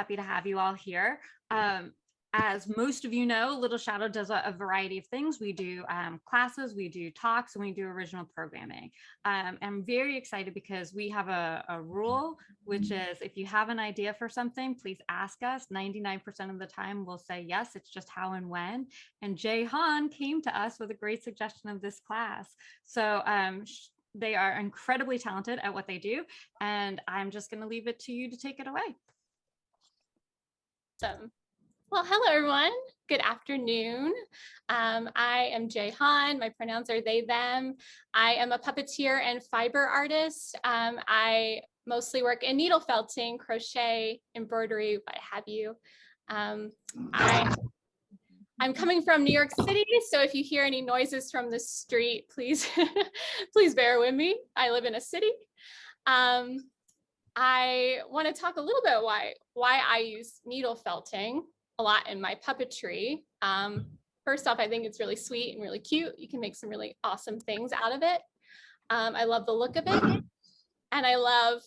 happy to have you all here. As most of you know, Little Shadow does a variety of things. We do classes, we do talks, and we do original programming. I'm very excited because we have a rule, which is if you have an idea for something, please ask us. 99% of the time we'll say yes, it's just how and when. And Hann came to us with a great suggestion of this class. So they are incredibly talented at what they do. And I'm just going to leave it to you to take it away. Awesome. Well, hello, everyone. Good afternoon. I am Hann. My pronouns are they, them. I am a puppeteer and fiber artist. I mostly work in needle felting, crochet, embroidery, what have you. I'm coming from New York City, so if you hear any noises from the street, please, please bear with me. I live in a city. I want to talk a little bit why I use needle felting a lot in my puppetry. First off, I think it's really sweet and really cute. You can make some really awesome things out of it. I love the look of it, and I love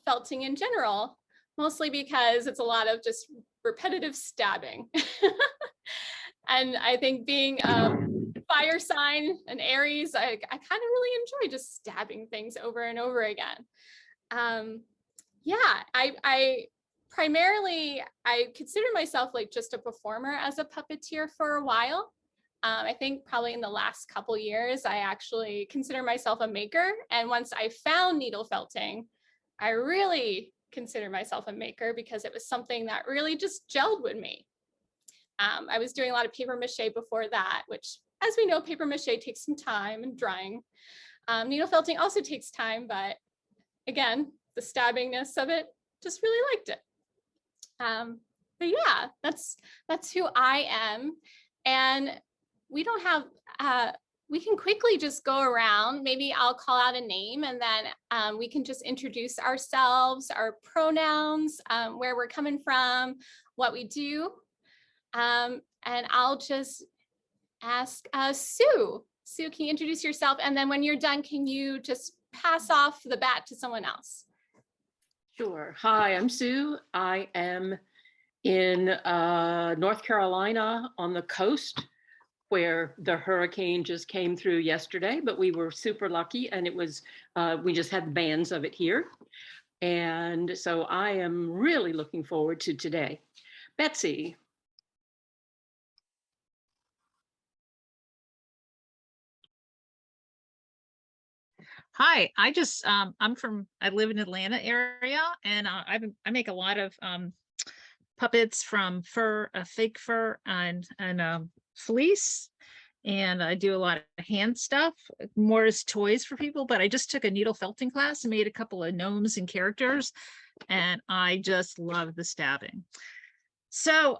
felting in general, mostly because it's a lot of just repetitive stabbing. And I think being a fire sign, an Aries, I kind of really enjoy just stabbing things over and over again. Yeah, I primarily, I consider myself like just a performer as a puppeteer for a while. I think probably in the last couple years, I actually consider myself a maker. And once I found needle felting, I really consider myself a maker because it was something that really just gelled with me. I was doing a lot of paper mache before that, which, as we know, paper mache takes some time and drying. Needle felting also takes time, but again, the stabbingness of it, just really liked it. But yeah, that's who I am. And we don't have, we can quickly just go around. Maybe I'll call out a name and then we can just introduce ourselves, our pronouns, where we're coming from, what we do. And I'll just ask Sue. Sue, can you introduce yourself? And then when you're done, can you just pass off the bat to someone else? Sure. Hi, I'm Sue. I am in North Carolina on the coast where the hurricane just came through yesterday, but we were super lucky and it was, we just had bands of it here. And so I am really looking forward to today. Betsy. Hi, I live in Atlanta area, and I make a lot of puppets from fur, fake fur and fleece, and I do a lot of hand stuff, more as toys for people, but I just took a needle felting class and made a couple of gnomes and characters, and I just love the stabbing. So,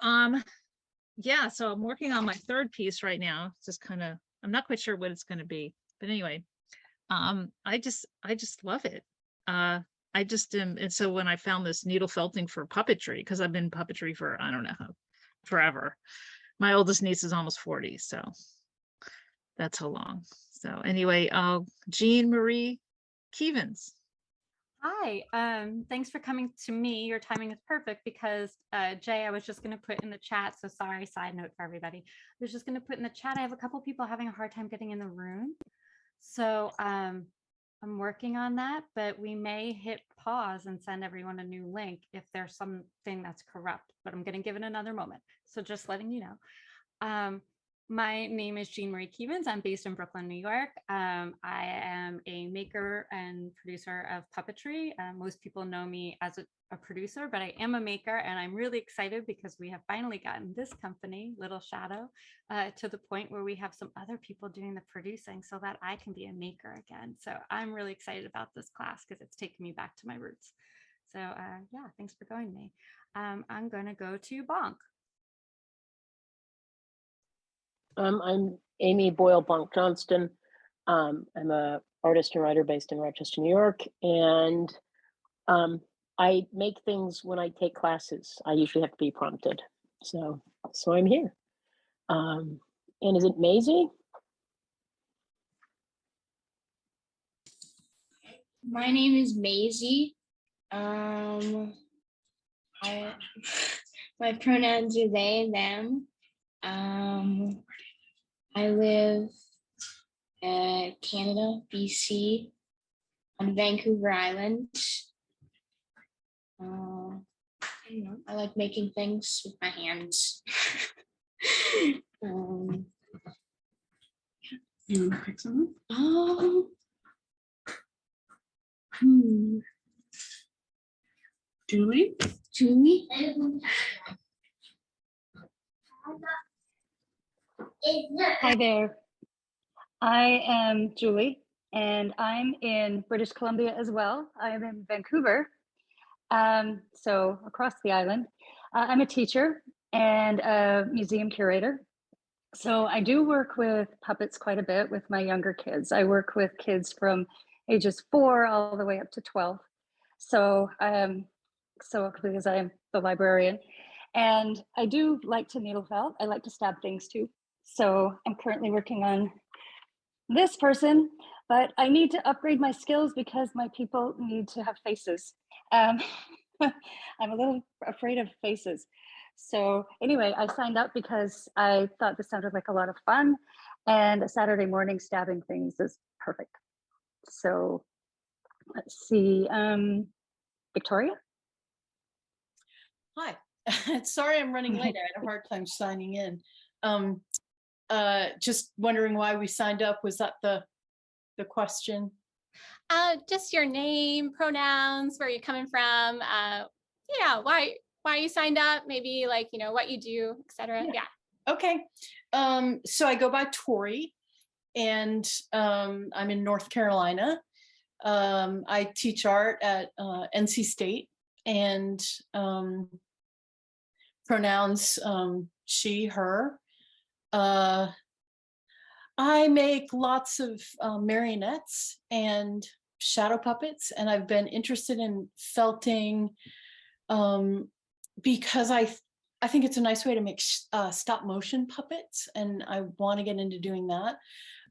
yeah, so I'm working on my third piece right now. Just kind of, I'm not quite sure what it's going to be, but anyway. I just love it. I just am, and so when I found this needle felting for puppetry, because I've been puppetry for, I don't know, forever. My oldest niece is almost 40, so that's how long. So anyway, Jean Marie Keevens. Hi, thanks for coming to me. Your timing is perfect because Jay, I was just going to put in the chat. So sorry, side note for everybody. I was just going to put in the chat. I have a couple people having a hard time getting in the room. So I'm working on that, but we may hit pause and send everyone a new link if there's something that's corrupt, but I'm going to give it another moment. So just letting you know. My name is Jean Marie Keevens. I'm based in Brooklyn, New York. I am a maker and producer of puppetry. Most people know me as a producer, but I am a maker, and I'm really excited because we have finally gotten this company, Little Shadow, to the point where we have some other people doing the producing so that I can be a maker again. So I'm really excited about this class because it's taken me back to my roots. So yeah, thanks for joining me. I'm going to go to Bonk. I'm Amy Boyle Bonk Johnston. I'm an artist and writer based in Rochester, New York, and I make things when I take classes. I usually have to be prompted, so I'm here. And is it Maisie? My name is Maisie. I my pronouns are they, them. I live in Canada, BC, on Vancouver Island. I don't know, I like making things with my hands. You want to pick someone? Julie? Julie? Hi there. I am Julie, and I'm in British Columbia as well. I'm in Vancouver, so across the island. I'm a teacher and a museum curator. So I do work with puppets quite a bit with my younger kids. I work with kids from ages 4 all the way up to 12. So because I'm the librarian, and I do like to needle felt. I like to stab things too. So I'm currently working on this person, but I need to upgrade my skills because my people need to have faces. I'm a little afraid of faces. So anyway, I signed up because I thought this sounded like a lot of fun, and a Saturday morning stabbing things is perfect. So let's see, Victoria? Hi, sorry I'm running late. I had a hard time signing in. Just wondering why we signed up. Was that the question? Just your name, pronouns, where you're coming from. Yeah, why you signed up, maybe like, what you do, etc. Yeah. Okay. So I go by Tori, and I'm in North Carolina. I teach art at NC State, and pronouns she, her. I make lots of marionettes and shadow puppets, and I've been interested in felting because I think it's a nice way to make stop motion puppets, and I want to get into doing that.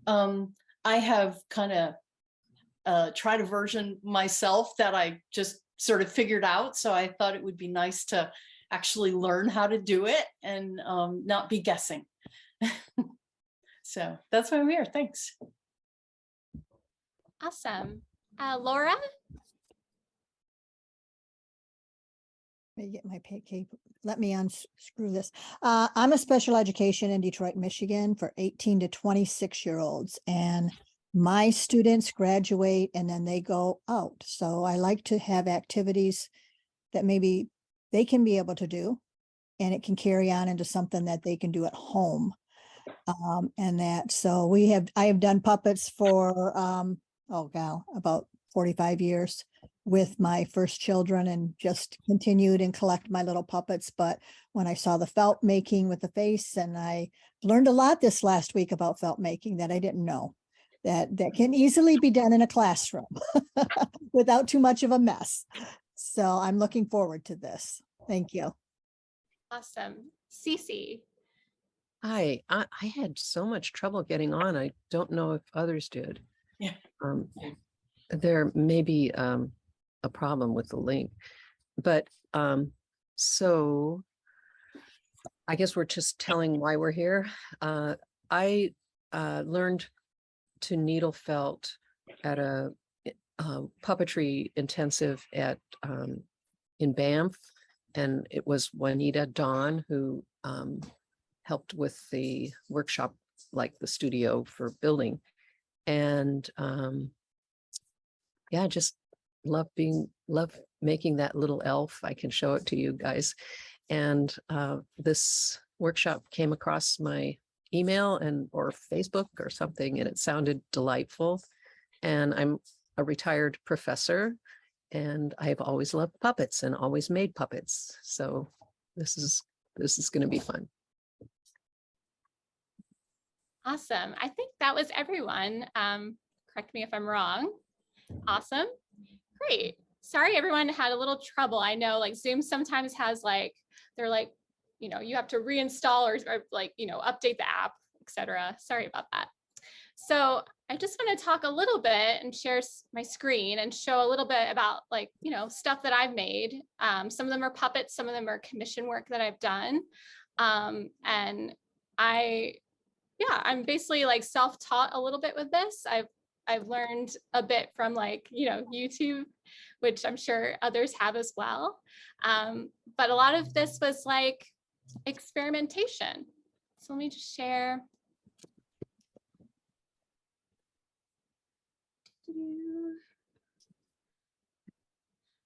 I have kind of tried a version myself that I just sort of figured out, so I thought it would be nice to actually learn how to do it and not be guessing. So that's why I'm here. Thanks. Awesome. Laura? Let me get my cape. Let me unscrew this. I'm a special education in Detroit, Michigan for 18 to 26-year-olds. And my students graduate and then they go out. So I like to have activities that maybe they can be able to do, and it can carry on into something that they can do at home. So I have done puppets for, about 45 years with my first children, and just continued and collect my little puppets. But when I saw the felt making with the face, and I learned a lot this last week about felt making that I didn't know, that can easily be done in a classroom without too much of a mess. So I'm looking forward to this. Thank you. Awesome. Cece? Hi, I had so much trouble getting on. I don't know if others did. Yeah. There may be a problem with the link, but so I guess we're just telling why we're here. I learned to needle felt at a puppetry intensive at in Banff, and it was Juanita Dawn who helped with the workshop, like the studio for building. And yeah, just love making that little elf. I can show it to you guys. And this workshop came across my email or Facebook or something, and it sounded delightful. And I'm a retired professor, and I've always loved puppets and always made puppets. So this is going to be fun. Awesome. I think that was everyone. Correct me if I'm wrong. Awesome. Great. Sorry, everyone had a little trouble. I know like Zoom sometimes has they're you have to reinstall or update the app, etc. Sorry about that. So I just want to talk a little bit and share my screen and show a little bit about like, stuff that I've made. Some of them are puppets, some of them are commission work that I've done. And I'm basically like self-taught a little bit with this. I've learned a bit from like, YouTube, which I'm sure others have as well. But a lot of this was like experimentation. So let me just share.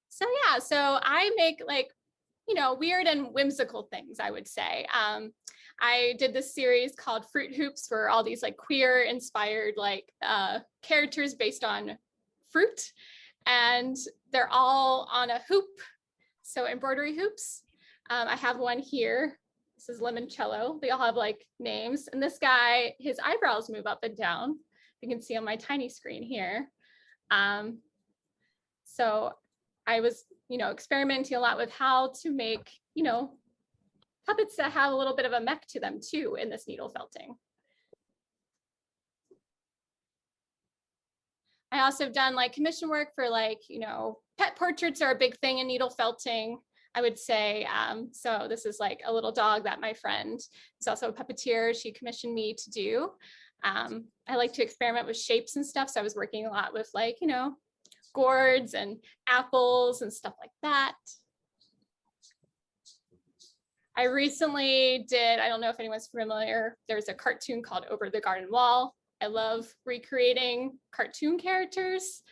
So yeah, so I make like, weird and whimsical things, I would say. I did this series called Fruit Hoops for all these like queer inspired like characters based on fruit, and they're all on a hoop. So embroidery hoops. I have one here. This is Limoncello. They all have like names. And this guy, his eyebrows move up and down. You can see on my tiny screen here. So I was, experimenting a lot with how to make, puppets that have a little bit of a mech to them too in this needle felting. I also have done like commission work for like, pet portraits are a big thing in needle felting, I would say. So this is like a little dog that my friend is also a puppeteer. She commissioned me to do. I like to experiment with shapes and stuff. So I was working a lot with like, gourds and apples and stuff like that. I recently did, I don't know if anyone's familiar, there's a cartoon called Over the Garden Wall. I love recreating cartoon characters.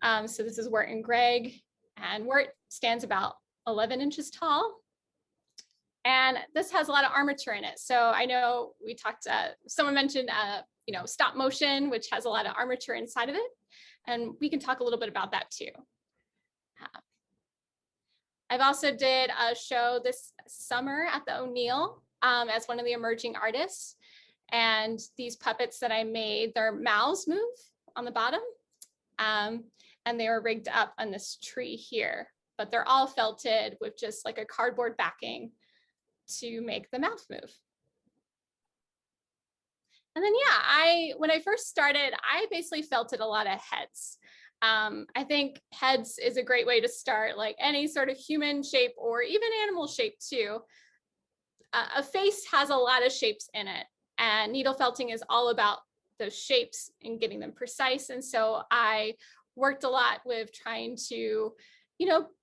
So this is Wirt and Greg, and Wirt stands about 11 inches tall. And this has a lot of armature in it. So I know we talked, someone mentioned, stop motion, which has a lot of armature inside of it. And we can talk a little bit about that too. I've also did a show this summer at the O'Neill as one of the emerging artists. And these puppets that I made, their mouths move on the bottom. And they were rigged up on this tree here, but they're all felted with just like a cardboard backing to make the mouth move. And then, when I first started, I basically felted a lot of heads. I think heads is a great way to start, like any sort of human shape or even animal shape too. A face has a lot of shapes in it, and needle felting is all about those shapes and getting them precise. And so I worked a lot with trying to,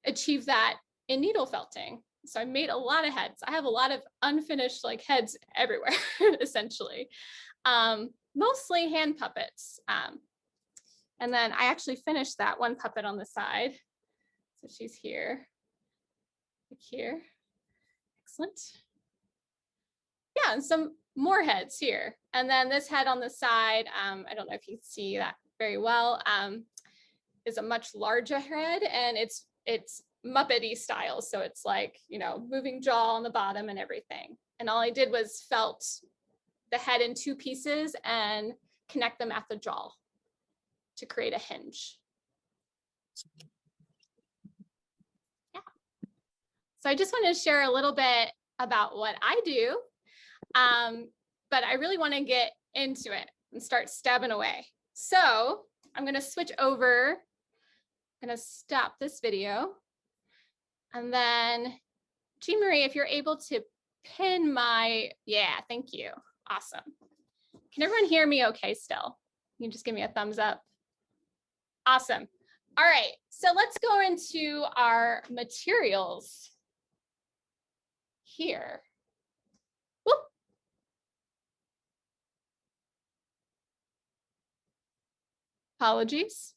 achieve that in needle felting. So I made a lot of heads. I have a lot of unfinished like heads everywhere, essentially. Mostly hand puppets. And then I actually finished that one puppet on the side. So she's here, like here. Excellent. Yeah, and some more heads here. And then this head on the side, I don't know if you can see that very well, is a much larger head, and it's Muppety style. So it's like, moving jaw on the bottom and everything. And all I did was felt the head in two pieces and connect them at the jaw to create a hinge. Yeah. So I just want to share a little bit about what I do, but I really want to get into it and start stabbing away. So I'm going to switch over. I'm going to stop this video. And then, Jean Marie, if you're able to pin my, yeah, thank you. Awesome. Can everyone hear me okay still? You can just give me a thumbs up. Awesome. All right, so let's go into our materials here. Whoop. Apologies.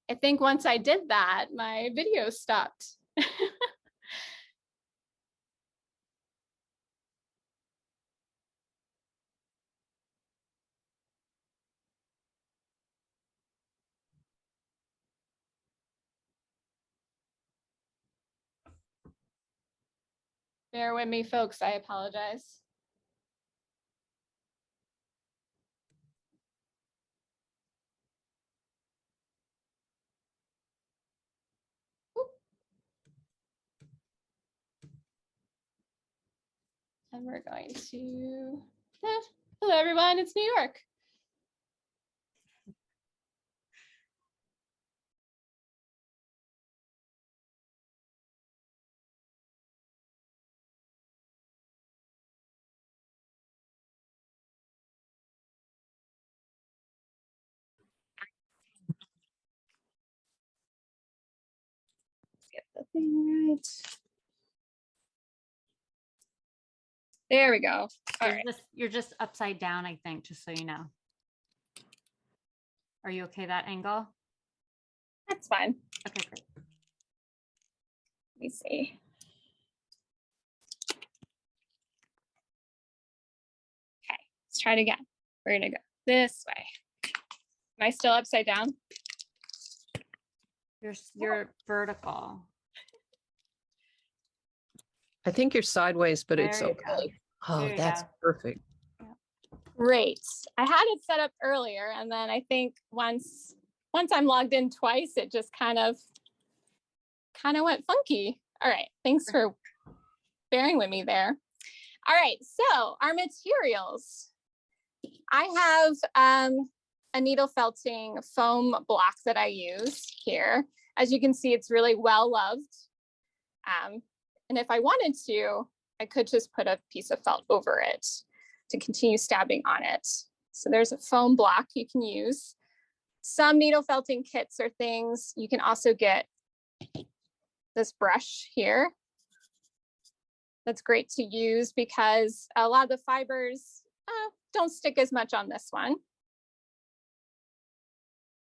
I think once I did that, my video stopped. Bear with me, folks. I apologize. And we're going to, hello everyone, it's New York. Get the thing right. There we go. All right. You're just upside down, I think, just so you know. Are you okay that angle? That's fine. Okay, great. Let me see. Okay, let's try it again. We're gonna go this way. Am I still upside down? You're vertical. I think you're sideways, but it's There you go. okay. Oh, There you that's go. perfect. Great. I had it set up earlier, and then I think once I'm logged in twice, it just kind of went funky. All right, thanks for bearing with me there. All right, so our materials. I have a needle felting foam block that I use here. As you can see, it's really well loved. And if I wanted to, I could just put a piece of felt over it to continue stabbing on it. So there's a foam block you can use. Some needle felting kits or things, you can also get this brush here. That's great to use because a lot of the fibers don't stick as much on this one.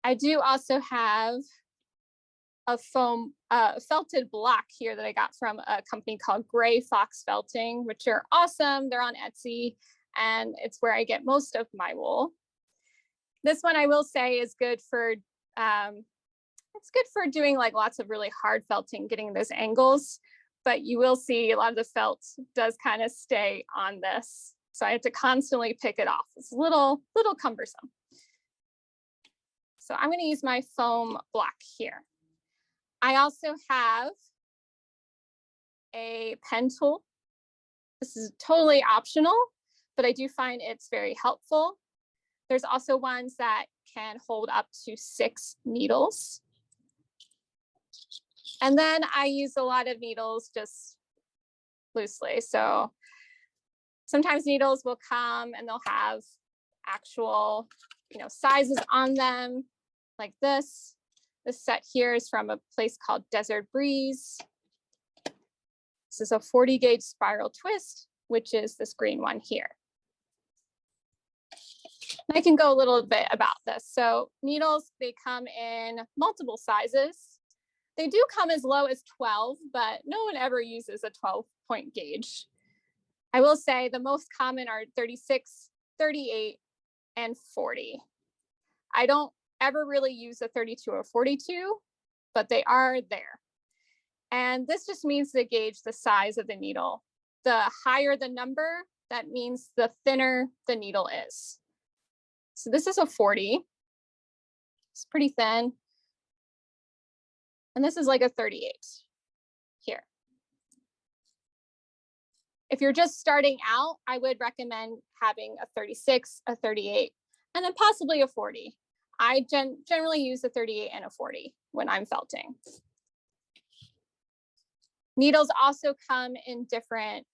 I do also have a foam felted block here that I got from a company called Gray Fox Felting, which are awesome. They're on Etsy, and it's where I get most of my wool. This one I will say is good for it's good for doing like lots of really hard felting, getting those angles, but you will see a lot of the felt does kind of stay on this. So I have to constantly pick it off. It's a little cumbersome. So I'm going to use my foam block here. I also have a pen tool. This is totally optional, but I do find it's very helpful. There's also ones that can hold up to 6 needles. And then I use a lot of needles just loosely. So sometimes needles will come and they'll have actual, sizes on them like this. This set here is from a place called Desert Breeze. This is a 40 gauge spiral twist, which is this green one here. And I can go a little bit about this. So needles, they come in multiple sizes. They do come as low as 12, but no one ever uses a 12-point gauge. I will say the most common are 36, 38, and 40. I don't ever really use a 32 or 42, but they are there. And this just means to gauge the size of the needle. The higher the number, that means the thinner the needle is. So this is a 40. It's pretty thin. And this is like a 38 here. If you're just starting out, I would recommend having a 36, a 38, and then possibly a 40. I generally use a 38 and a 40 when I'm felting. Needles also come in different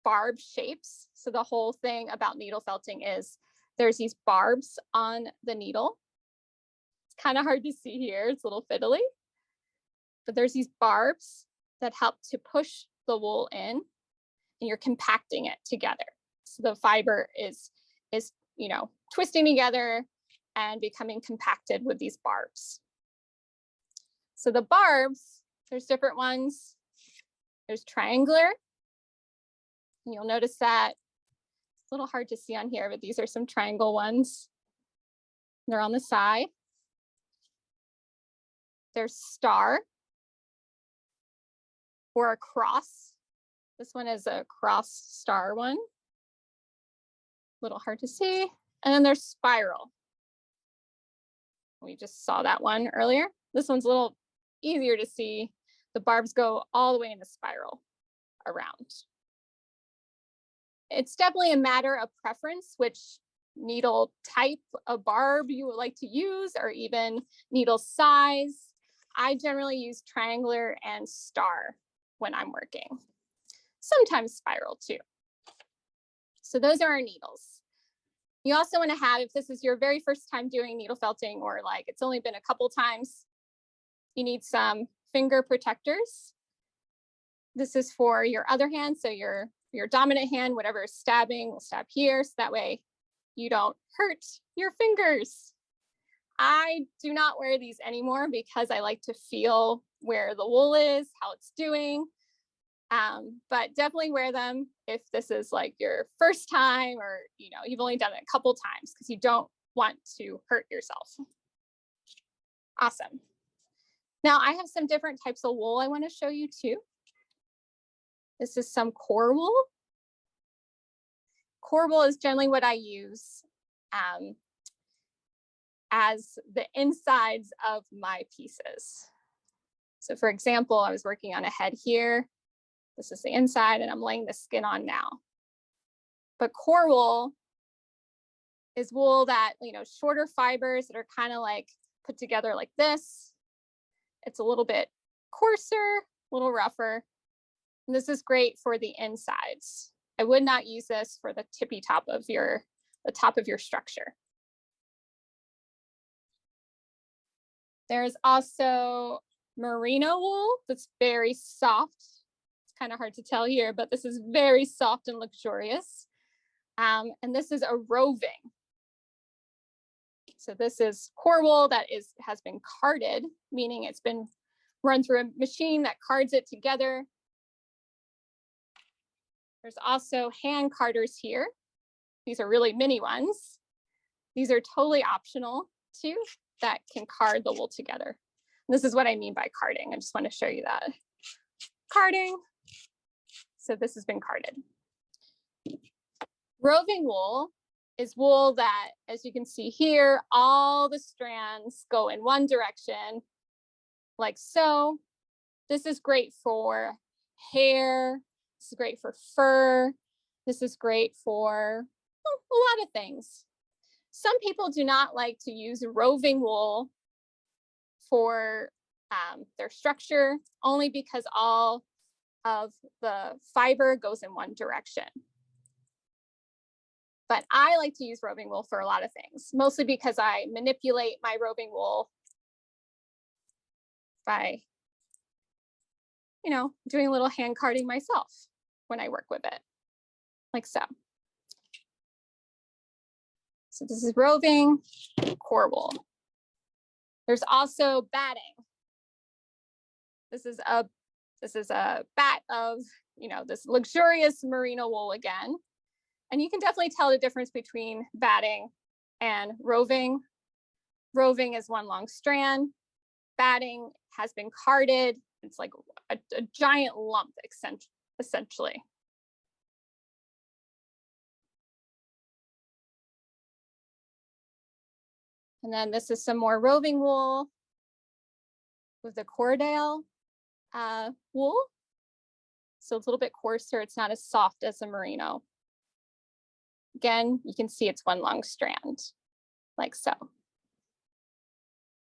barb shapes. So the whole thing about needle felting is there's these barbs on the needle. It's kind of hard to see here, it's a little fiddly. But there's these barbs that help to push the wool in, and you're compacting it together. So the fiber is twisting together and becoming compacted with these barbs. So the barbs, there's different ones. There's triangular. And you'll notice that it's a little hard to see on here, but these are some triangle ones. They're on the side. There's star or a cross. This one is a cross star one. A little hard to see. And then there's spiral. We just saw that one earlier. This one's a little easier to see. The barbs go all the way in the spiral around. It's definitely a matter of preference, which needle type of barb you would like to use, or even needle size. I generally use triangular and star when I'm working. Sometimes spiral too. So those are our needles. You also want to have, if this is your very first time doing needle felting, or like it's only been a couple times, you need some finger protectors. This is for your other hand. So your dominant hand, whatever is stabbing, will stab here. So that way you don't hurt your fingers. I do not wear these anymore because I like to feel where the wool is, how it's doing. But definitely wear them if this is like your first time, or you've only done it a couple times, because you don't want to hurt yourself. Awesome. Now I have some different types of wool I want to show you too. This is some core wool. Core wool is generally what I use as the insides of my pieces. So for example, I was working on a head here. This is the inside, and I'm laying the skin on now. But core wool is wool that, shorter fibers that are kind of like put together like this. It's a little bit coarser, a little rougher. And this is great for the insides. I would not use this for the tippy top of the top of your structure. There's also merino wool that's very soft. It's kind of hard to tell here, but this is very soft and luxurious. And this is a roving. So this is core wool that has been carded, meaning it's been run through a machine that cards it together. There's also hand carders here. These are really mini ones. These are totally optional too, that can card the wool together. And this is what I mean by carding. I just want to show you that. Carding. So this has been carded. Roving wool is wool that, as you can see here, all the strands go in one direction, like so. This is great for hair. This is great for fur. This is great for a lot of things. Some people do not like to use roving wool for their structure, only because all of the fiber goes in one direction. But I like to use roving wool for a lot of things, mostly because I manipulate my roving wool by, doing a little hand carding myself when I work with it, like so. So this is roving core wool. There's also batting. This is a bat of, this luxurious merino wool again. And you can definitely tell the difference between batting and roving. Roving is one long strand. Batting has been carded. It's like a giant lump, essentially. And then this is some more roving wool with the Cordale wool. So it's a little bit coarser. It's not as soft as the merino. Again, you can see it's one long strand, like so.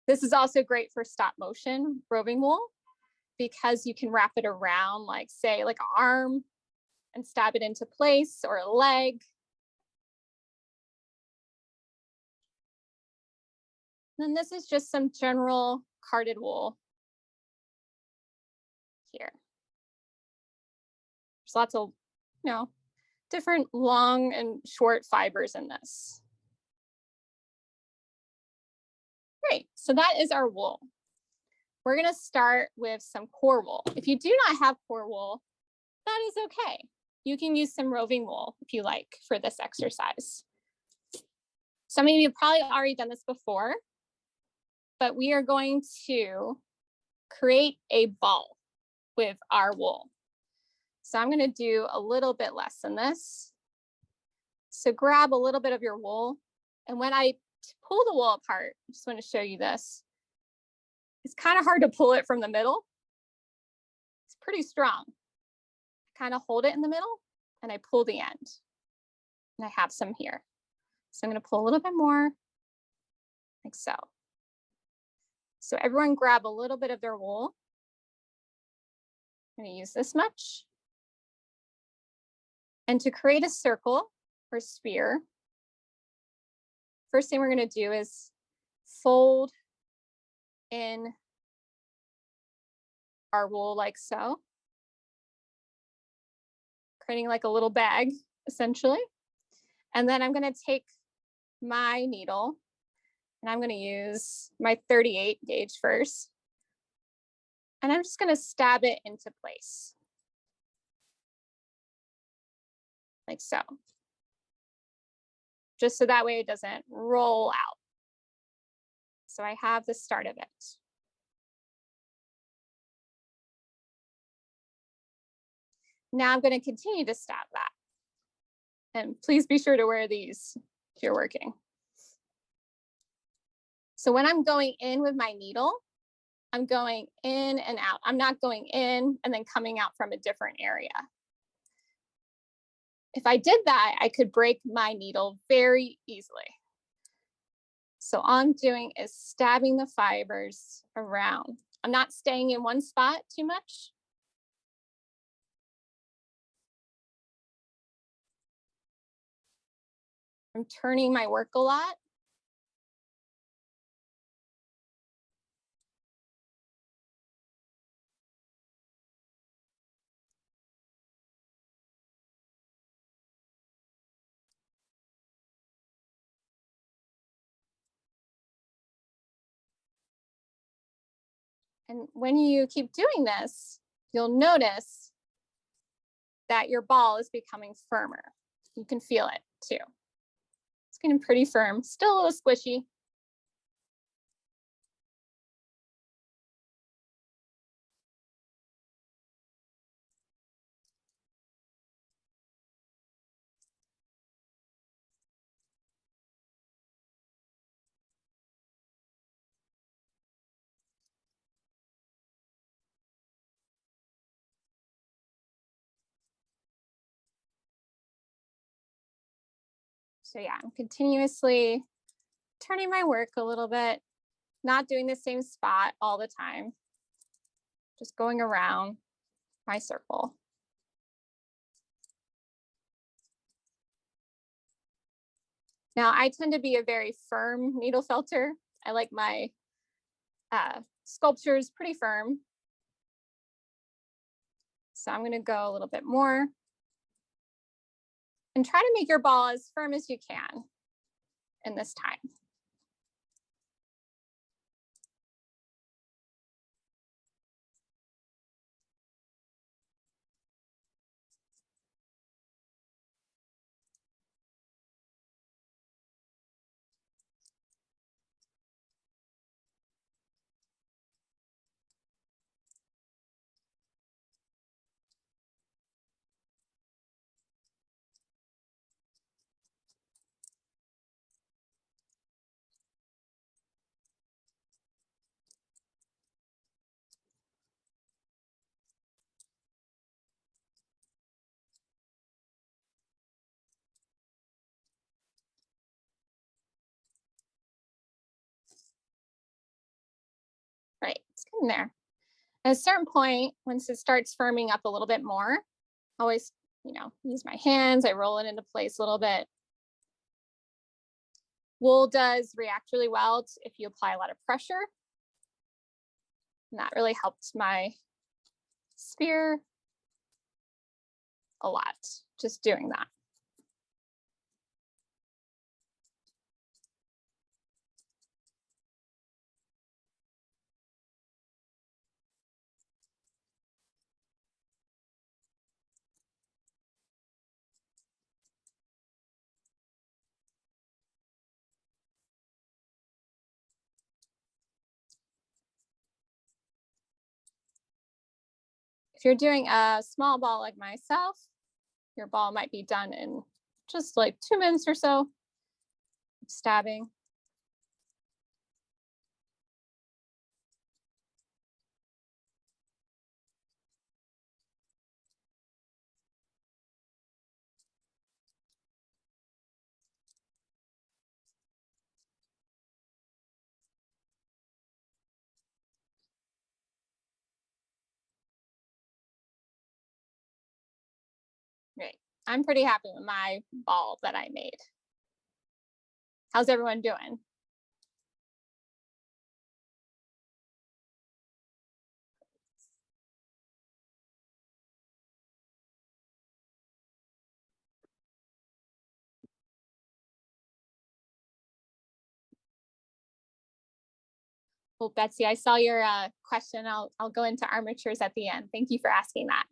This is also great for stop motion roving wool, because you can wrap it around, like say, like an arm, and stab it into place, or a leg. And then this is just some general carded wool here. There's lots of, different long and short fibers in this. Great, so that is our wool. We're gonna start with some core wool. If you do not have core wool, that is okay. You can use some roving wool if you like for this exercise. Some of you have probably already done this before, but we are going to create a ball with our wool. So I'm gonna do a little bit less than this. So grab a little bit of your wool, and when I pull the wool apart, I just wanna show you this. It's kind of hard to pull it from the middle. It's pretty strong. I kind of hold it in the middle and I pull the end. And I have some here. So I'm going to pull a little bit more, like so. So everyone grab a little bit of their wool. I'm going to use this much. And to create a circle or sphere, first thing we're going to do is fold in our wool like so, creating like a little bag essentially. And then I'm going to take my needle and I'm going to use my 38 gauge first. And I'm just going to stab it into place. Like so. Just so that way it doesn't roll out. So I have the start of it. Now I'm going to continue to stab that. And please be sure to wear these if you're working. So when I'm going in with my needle, I'm going in and out. I'm not going in and then coming out from a different area. If I did that, I could break my needle very easily. So all I'm doing is stabbing the fibers around. I'm not staying in one spot too much. I'm turning my work a lot. And when you keep doing this, you'll notice that your ball is becoming firmer. You can feel it too. It's getting pretty firm, still a little squishy. So yeah, I'm continuously turning my work a little bit, not doing the same spot all the time, just going around my circle. Now I tend to be a very firm needle felter. I like my sculptures pretty firm. So I'm gonna go a little bit more and try to make your ball as firm as you can in this time. Right, it's getting there. At a certain point, once it starts firming up a little bit more, I always, use my hands, I roll it into place a little bit. Wool does react really well if you apply a lot of pressure. And that really helped my sphere a lot, just doing that. If you're doing a small ball like myself, your ball might be done in just like 2 minutes or so, stabbing. Great. I'm pretty happy with my ball that I made. How's everyone doing? Well, Betsy, I saw your question. I'll go into armatures at the end. Thank you for asking that.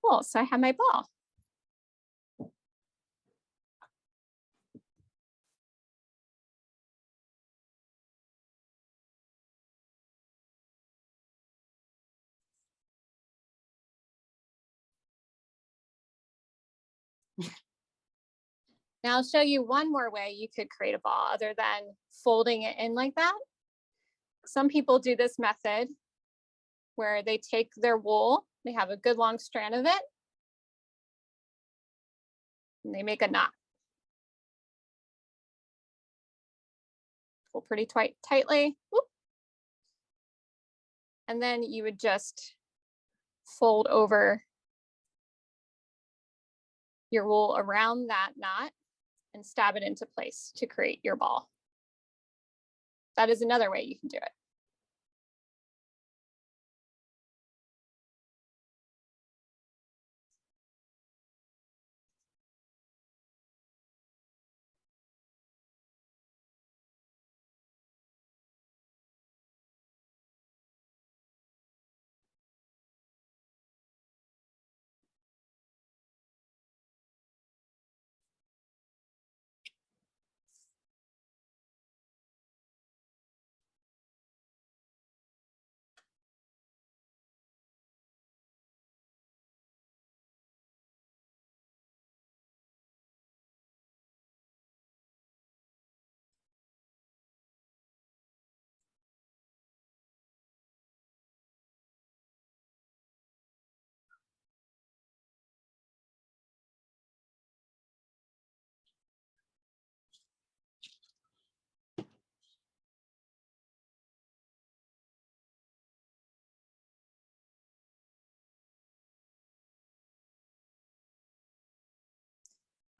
Cool, so I have my ball. Now I'll show you one more way you could create a ball other than folding it in like that. Some people do this method where they take their wool, they have a good long strand of it, and they make a knot. Pull pretty tightly. Whoop. And then you would just fold over your wool around that knot and stab it into place to create your ball. That is another way you can do it.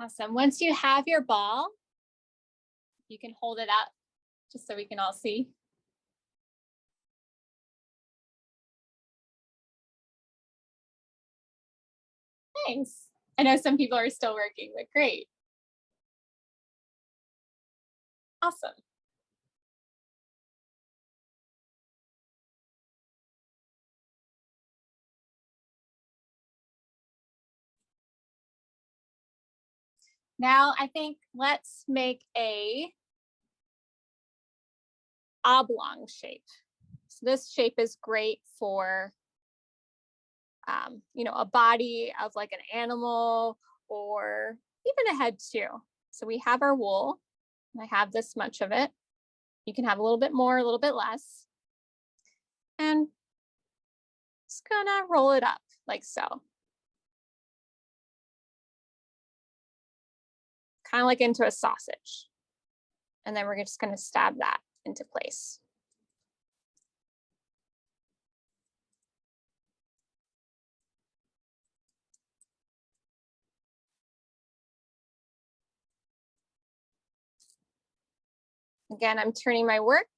Awesome. Once you have your ball, you can hold it up just so we can all see. Thanks. I know some people are still working, but great. Awesome. Now I think let's make a oblong shape. So this shape is great for, you know, a body of like an animal or even a head too. So we have our wool, and I have this much of it. You can have a little bit more, a little bit less. And just gonna roll it up like so. Kind of like into a sausage. And then we're just gonna stab that into place. Again, I'm turning my work,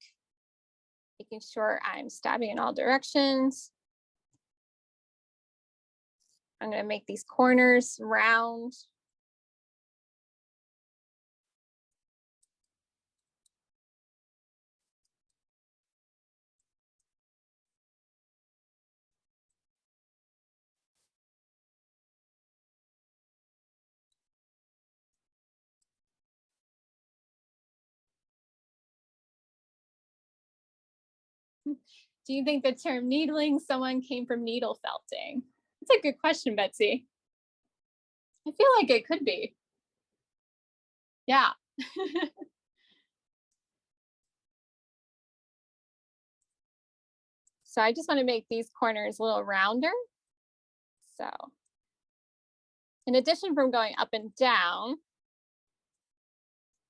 making sure I'm stabbing in all directions. I'm going to make these corners round. Do you think the term needling someone came from needle felting? That's a good question, Betsy. I feel like it could be. Yeah. So I just want to make these corners a little rounder. So in addition from going up and down,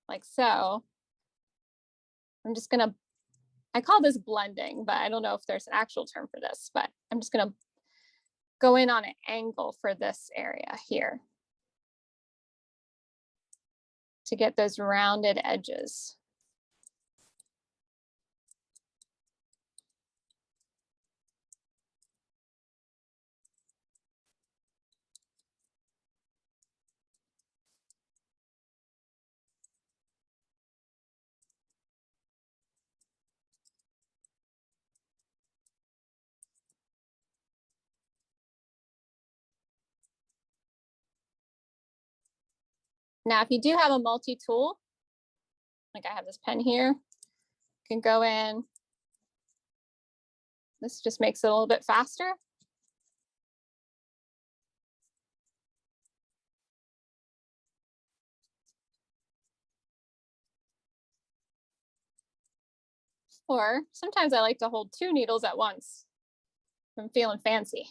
like so, I'm just going to I call this blending, but I don't know if there's an actual term for this, but I'm just gonna go in on an angle for this area here to get those rounded edges. Now, if you do have a multi-tool, like I have this pen here, you can go in. This just makes it a little bit faster. Or sometimes I like to hold 2 needles at once if I'm feeling fancy.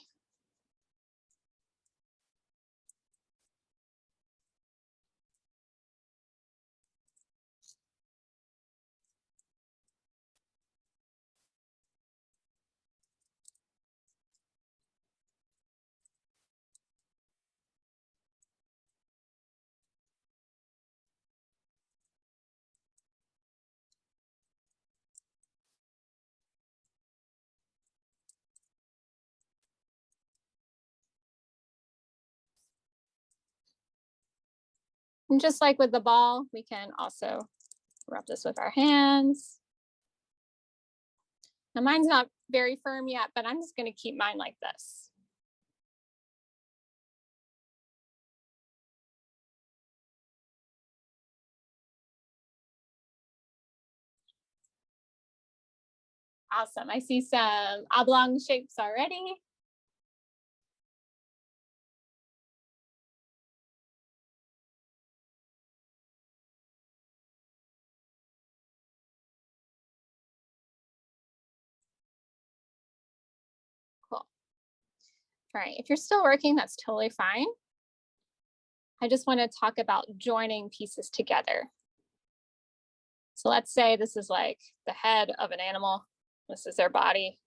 And just like with the ball, we can also rub this with our hands. Now mine's not very firm yet, but I'm just going to keep mine like this. Awesome. I see some oblong shapes already. Cool. All right. If you're still working, that's totally fine. I just want to talk about joining pieces together. So let's say this is like the head of an animal. This is their body.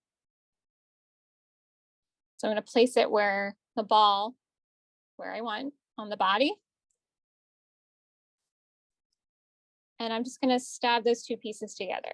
So I'm going to place it where the ball, where I want on the body. And I'm just going to stab those 2 pieces together.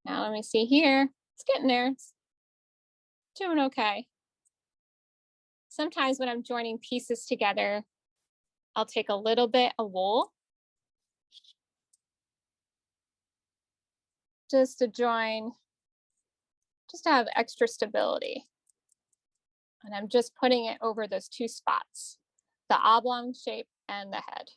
Now let me see here. It's getting there. It's doing okay. Sometimes when I'm joining pieces together, I'll take a little bit of wool just to join, just to have extra stability. And I'm just putting it over those 2 spots, the oblong shape and the head.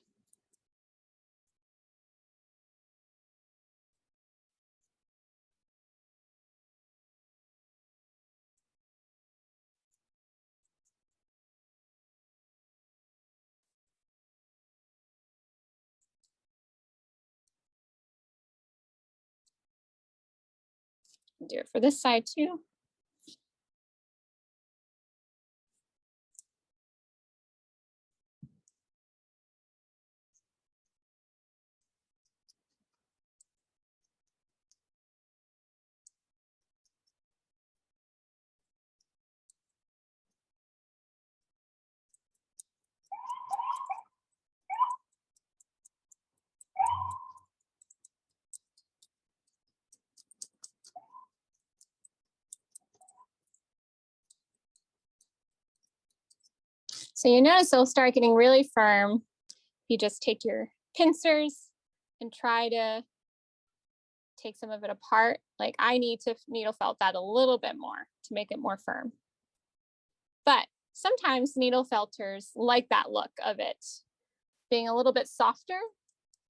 Do it for this side too. So you notice it'll start getting really firm. You just take your pincers and try to take some of it apart. Like I need to needle felt that a little bit more to make it more firm. But sometimes needle felters like that look of it being a little bit softer,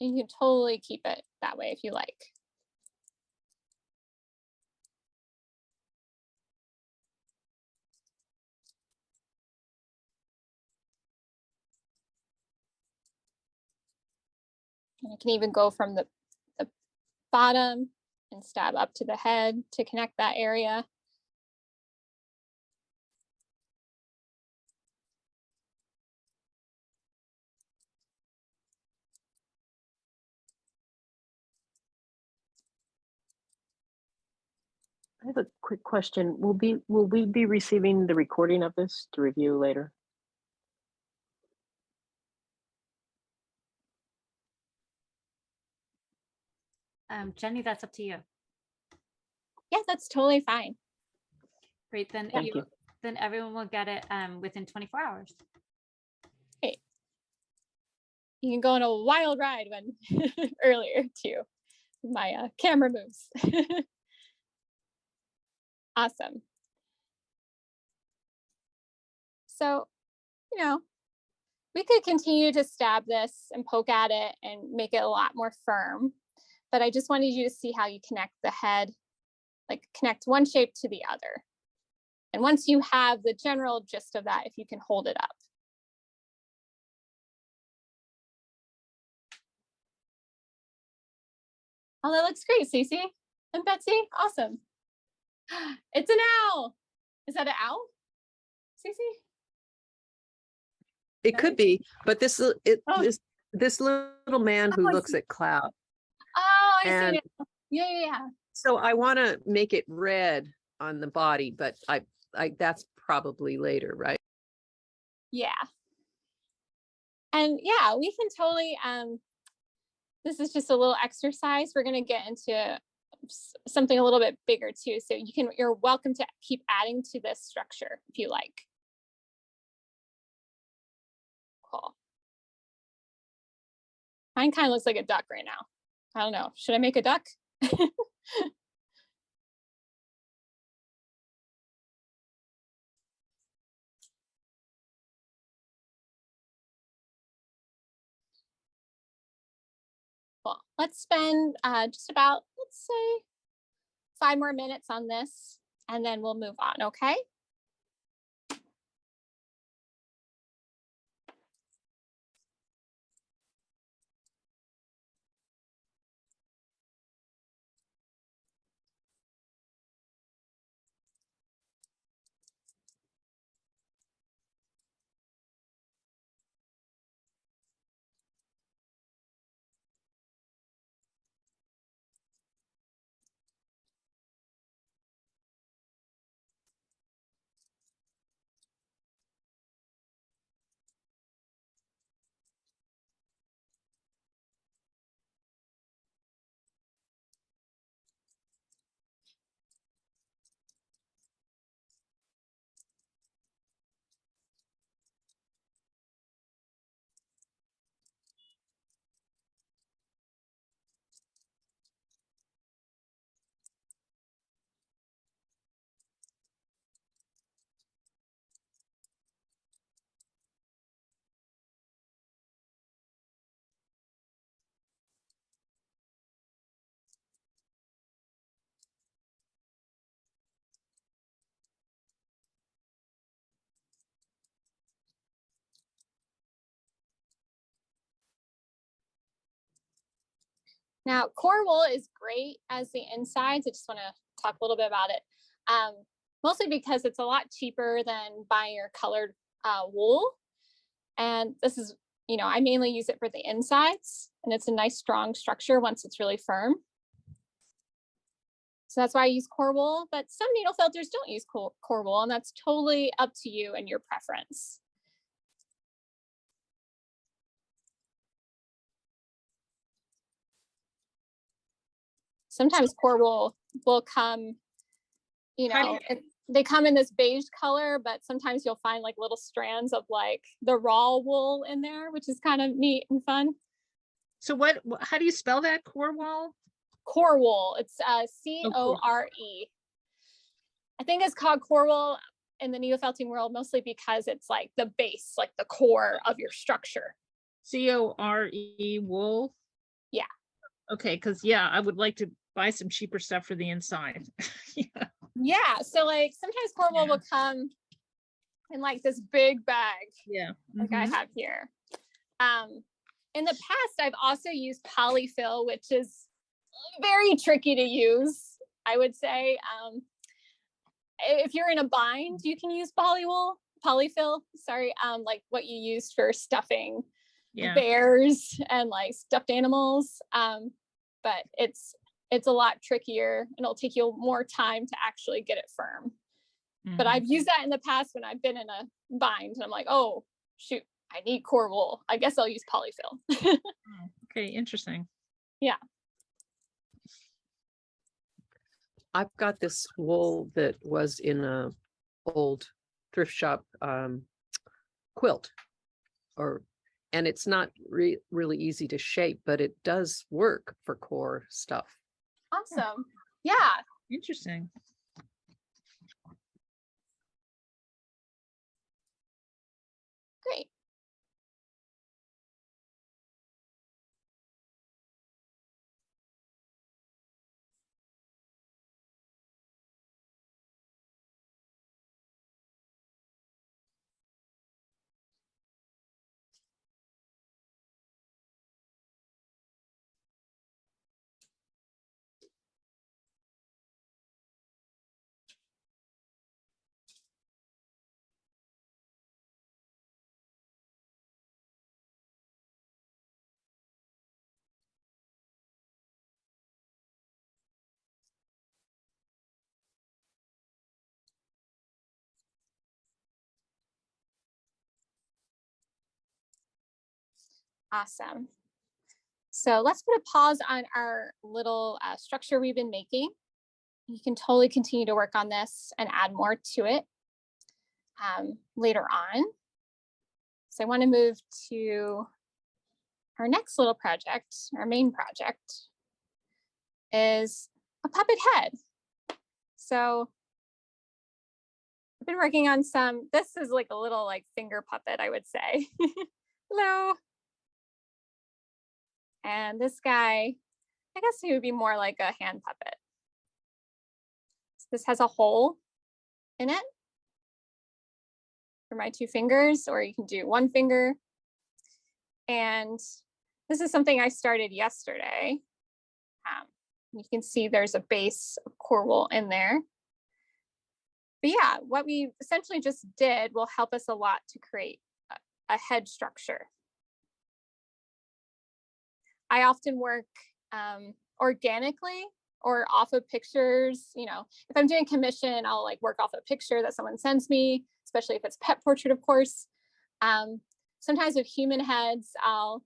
and you can totally keep it that way if you like. And I can even go from the bottom and stab up to the head to connect that area. I have a quick question. Will we be receiving the recording of this to review later? Jenny, that's up to you. Yeah, that's totally fine. Great, then Thank you. then everyone will get it within 24 hours. Okay. You can go on a wild ride when earlier too. My camera moves. Awesome. So, you know, we could continue to stab this and poke at it and make it a lot more firm, but I just wanted you to see how you connect the head, like connect one shape to the other. And once you have the general gist of that, if you can hold it up. Oh, that looks great, Cece and Betsy. Awesome. It's an owl. Is that an owl, Cece? It could be, but this Oh. this little man who Oh, I looks see. at cloud. Oh, I see And it. Yeah. so I want to make it red on the body, but I that's probably later, right? Yeah. And yeah, we can totally, this is just a little exercise. We're going to get into something a little bit bigger too. So you're welcome to keep adding to this structure if you like. Cool. Mine kind of looks like a duck right now. I don't know. Should I make a duck? Cool. Let's spend just about, let's say, 5 more minutes on this, and then we'll move on, okay? Now, core wool is great as the insides. I just want to talk a little bit about it. Mostly because it's a lot cheaper than buying your colored wool. And this is, I mainly use it for the insides, and it's a nice strong structure once it's really firm. So that's why I use core wool, but some needle filters don't use core wool, and that's totally up to you and your preference. Sometimes core wool will come, they come in this beige color, but sometimes you'll find like little strands of like the raw wool in there, which is kind of neat and fun. So how do you spell that, core wool? Core wool. It's C-O-R-E. I think it's called core wool in the neofelting world, mostly because it's like the base, like the core of your structure. C-O-R-E wool? Yeah. Okay, because I would like to buy some cheaper stuff for the inside. Yeah, so like sometimes core wool will come in like this big bag. Yeah. Like I have here. In the past, I've also used polyfill, which is very tricky to use, I would say. If you're in a bind, you can use polyfill, sorry, like what you used for stuffing bears and like stuffed animals. But it's a lot trickier and it'll take you more time to actually get it firm. But I've used that in the past when I've been in a bind and I'm like, oh, shoot, I need core wool. I guess I'll use polyfill. Okay, interesting. Yeah. I've got this wool that was in a old thrift shop quilt, and it's not really easy to shape, but it does work for core stuff. Awesome. Yeah. Interesting. Great. Awesome. So let's put a pause on our little structure we've been making. You can totally continue to work on this and add more to it later on. So I want to move to our next little project. Our main project is a puppet head. So I've been working on this is like a little like finger puppet, I would say. Hello. And this guy, I guess he would be more like a hand puppet. So this has a hole in it for my 2 fingers, or you can do 1 finger. And this is something I started yesterday. You can see there's a base of core wool in there. But yeah, what we essentially just did will help us a lot to create a head structure. I often work organically or off of pictures. You know, if I'm doing commission, I'll like work off a picture that someone sends me, especially if it's pet portrait, of course. Sometimes with human heads, I'll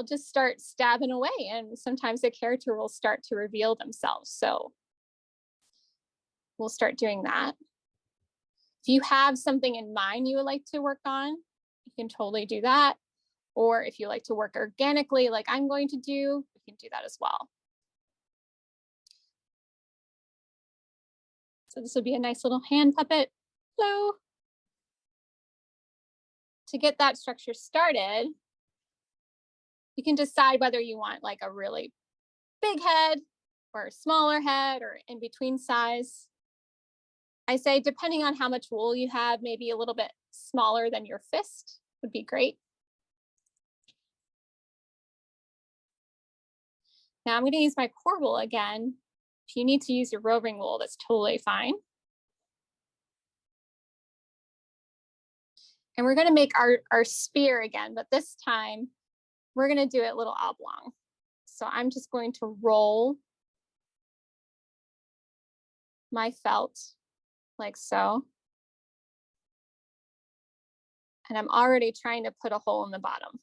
just start stabbing away, and sometimes the character will start to reveal themselves. So we'll start doing that. If you have something in mind you would like to work on, you can totally do that. Or if you like to work organically, like I'm going to do, you can do that as well. So this would be a nice little hand puppet. Hello. To get that structure started, you can decide whether you want like a really big head or a smaller head or in between size. I say, depending on how much wool you have, maybe a little bit smaller than your fist would be great. Now I'm going to use my core wool again. If you need to use your roving wool, that's totally fine. And we're going to make our spear again, but this time we're going to do it a little oblong. So I'm just going to roll my felt like so. And I'm already trying to put a hole in the bottom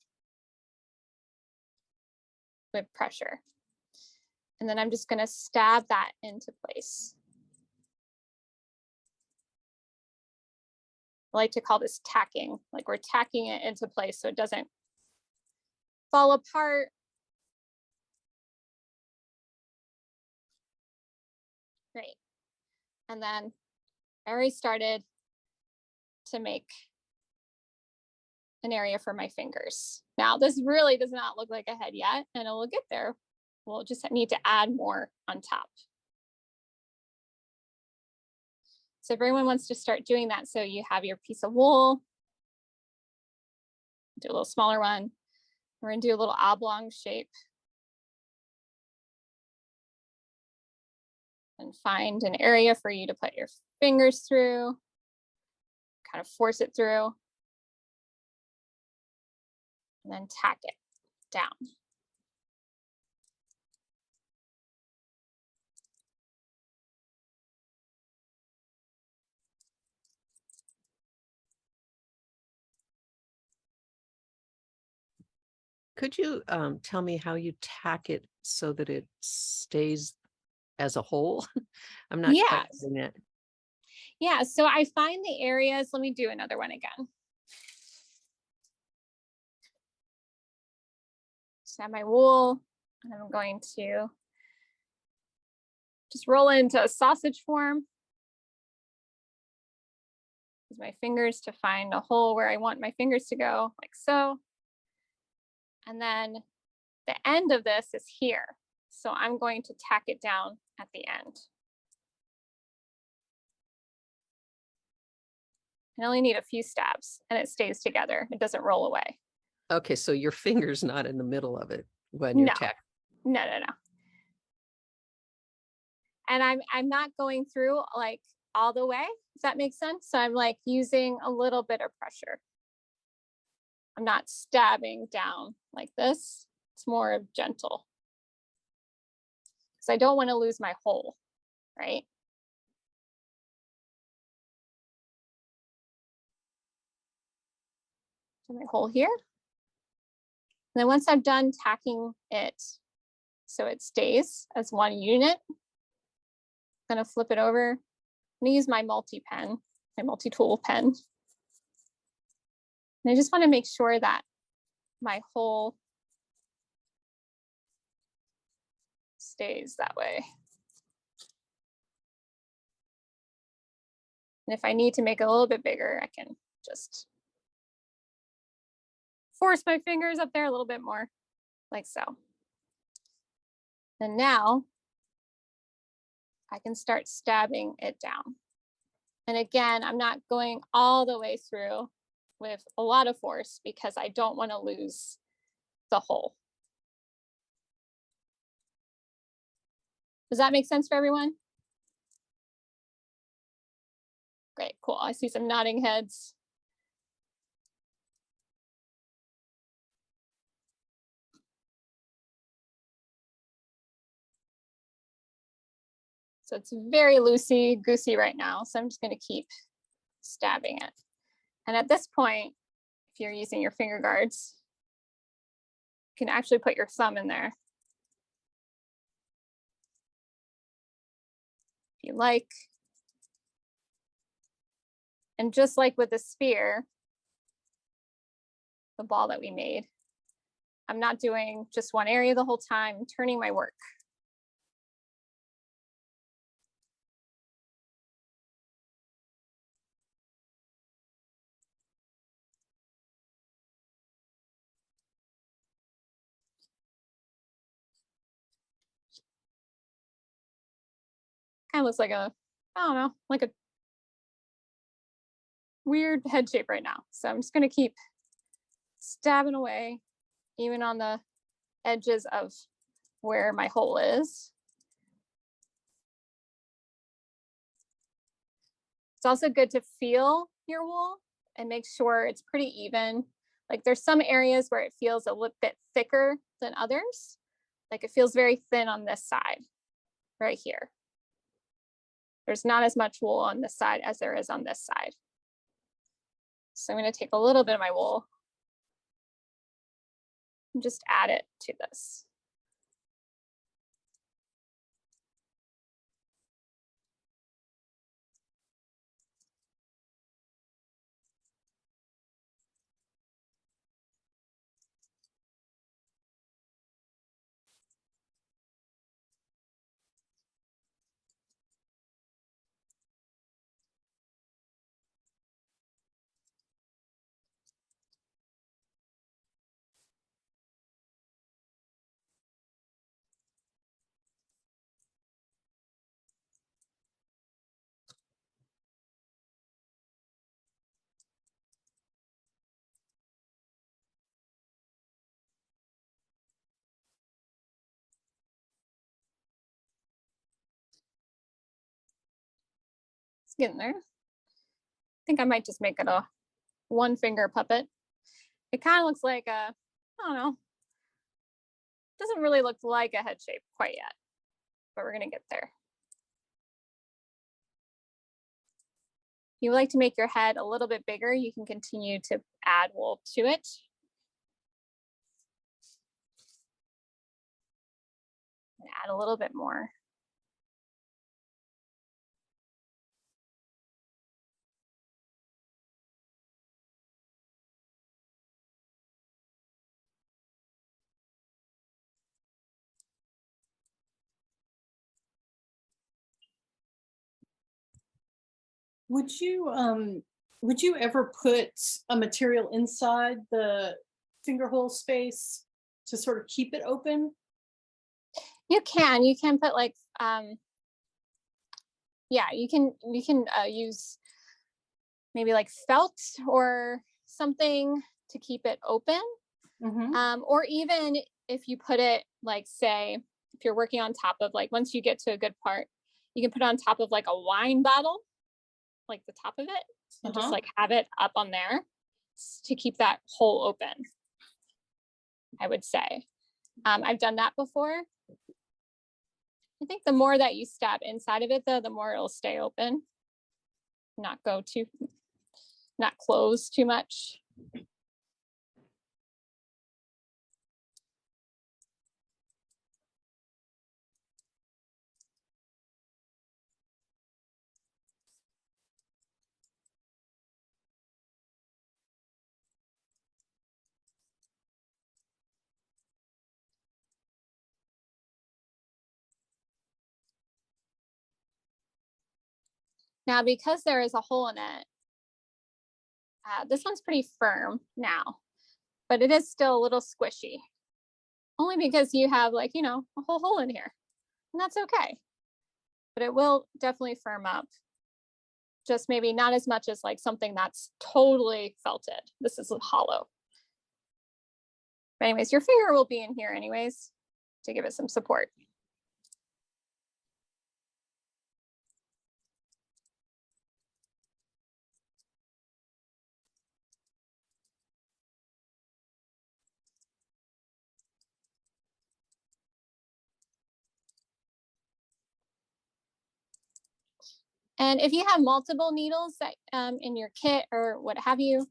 with pressure. And then I'm just going to stab that into place. I like to call this tacking, like we're tacking it into place so it doesn't fall apart. Great. And then I already started to make an area for my fingers. Now this really does not look like a head yet, and it will get there. We'll just need to add more on top. So everyone wants to start doing that. So you have your piece of wool, do a little smaller one, We're gonna do a little oblong shape. And find an area for you to put your fingers through, kind of force it through, and then tack it down. Could you tell me how you tack it so that it stays as a whole? I'm not quite Yes. getting it. Yeah, so I find the areas, let me do another one again. Just have my wool, and I'm going to just roll it into a sausage form. Use my fingers to find a hole where I want my fingers to go, like so. And then the end of this is here. So I'm going to tack it down at the end. I only need a few stabs and it stays together. It doesn't roll away. Okay, so your finger's not in the middle of it when you're tacking. No. And I'm not going through like all the way. Does that make sense? So I'm like using a little bit of pressure. I'm not stabbing down like this. It's more gentle. Because I don't want to lose my hole, right? So my hole here. And then once I'm done tacking it so it stays as one unit, I'm going to flip it over. I'm going to use my multi-pen, my multi-tool pen. And I just want to make sure that my hole stays that way. And if I need to make it a little bit bigger, I can just force my fingers up there a little bit more, like so. And now I can start stabbing it down. And again, I'm not going all the way through with a lot of force because I don't want to lose the hole. Does that make sense for everyone? Great, cool. I see some nodding heads. So it's very loosey-goosey right now. So I'm just going to keep stabbing it. And at this point, if you're using your finger guards, you can actually put your thumb in there if you like. And just like with the sphere, the ball that we made, I'm not doing just one area the whole time, I'm turning my work. Kind of looks like a, I don't know, like a weird head shape right now. So I'm just going to keep stabbing away, even on the edges of where my hole is. It's also good to feel your wool and make sure it's pretty even. Like there's some areas where it feels a little bit thicker than others. Like it feels very thin on this side, right here. There's not as much wool on this side as there is on this side. So I'm going to take a little bit of my wool and just add it to this. It's getting there. I think I might just make it a 1-finger puppet. It kind of looks like a, I don't know, doesn't really look like a head shape quite yet, but we're gonna get there. If you would like to make your head a little bit bigger, you can continue to add wool to it. And add a little bit more. Would you ever put a material inside the finger hole space to sort of keep it open? You can put like yeah, you can use maybe like felt or something to keep it open. Or even if you put it like, say, if you're working on top of, like, once you get to a good part, you can put it on top of like a wine bottle, like the top of it, and just like have it up on there to keep that hole open, I would say. I've done that before. I think the more that you stab inside of it, though, the more it'll stay open, not close too much. Now, because there is a hole in it, this one's pretty firm now, but it is still a little squishy. Only because you have, like, you know, a whole hole in here, and that's okay. But it will definitely firm up. Just maybe not as much as like something that's totally felted. This is hollow. But anyways, your finger will be in here anyways to give it some support. And if you have multiple needles that in your kit or what have you,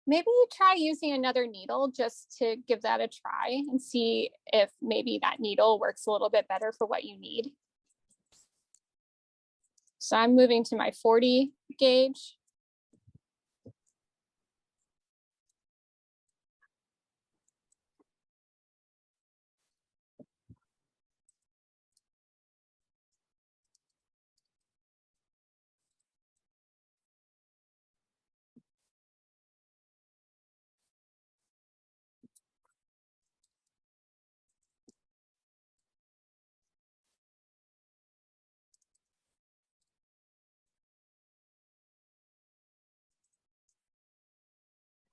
maybe you try using another needle just to give that a try and see if maybe that needle works a little bit better for what you need. So I'm moving to my 40 gauge.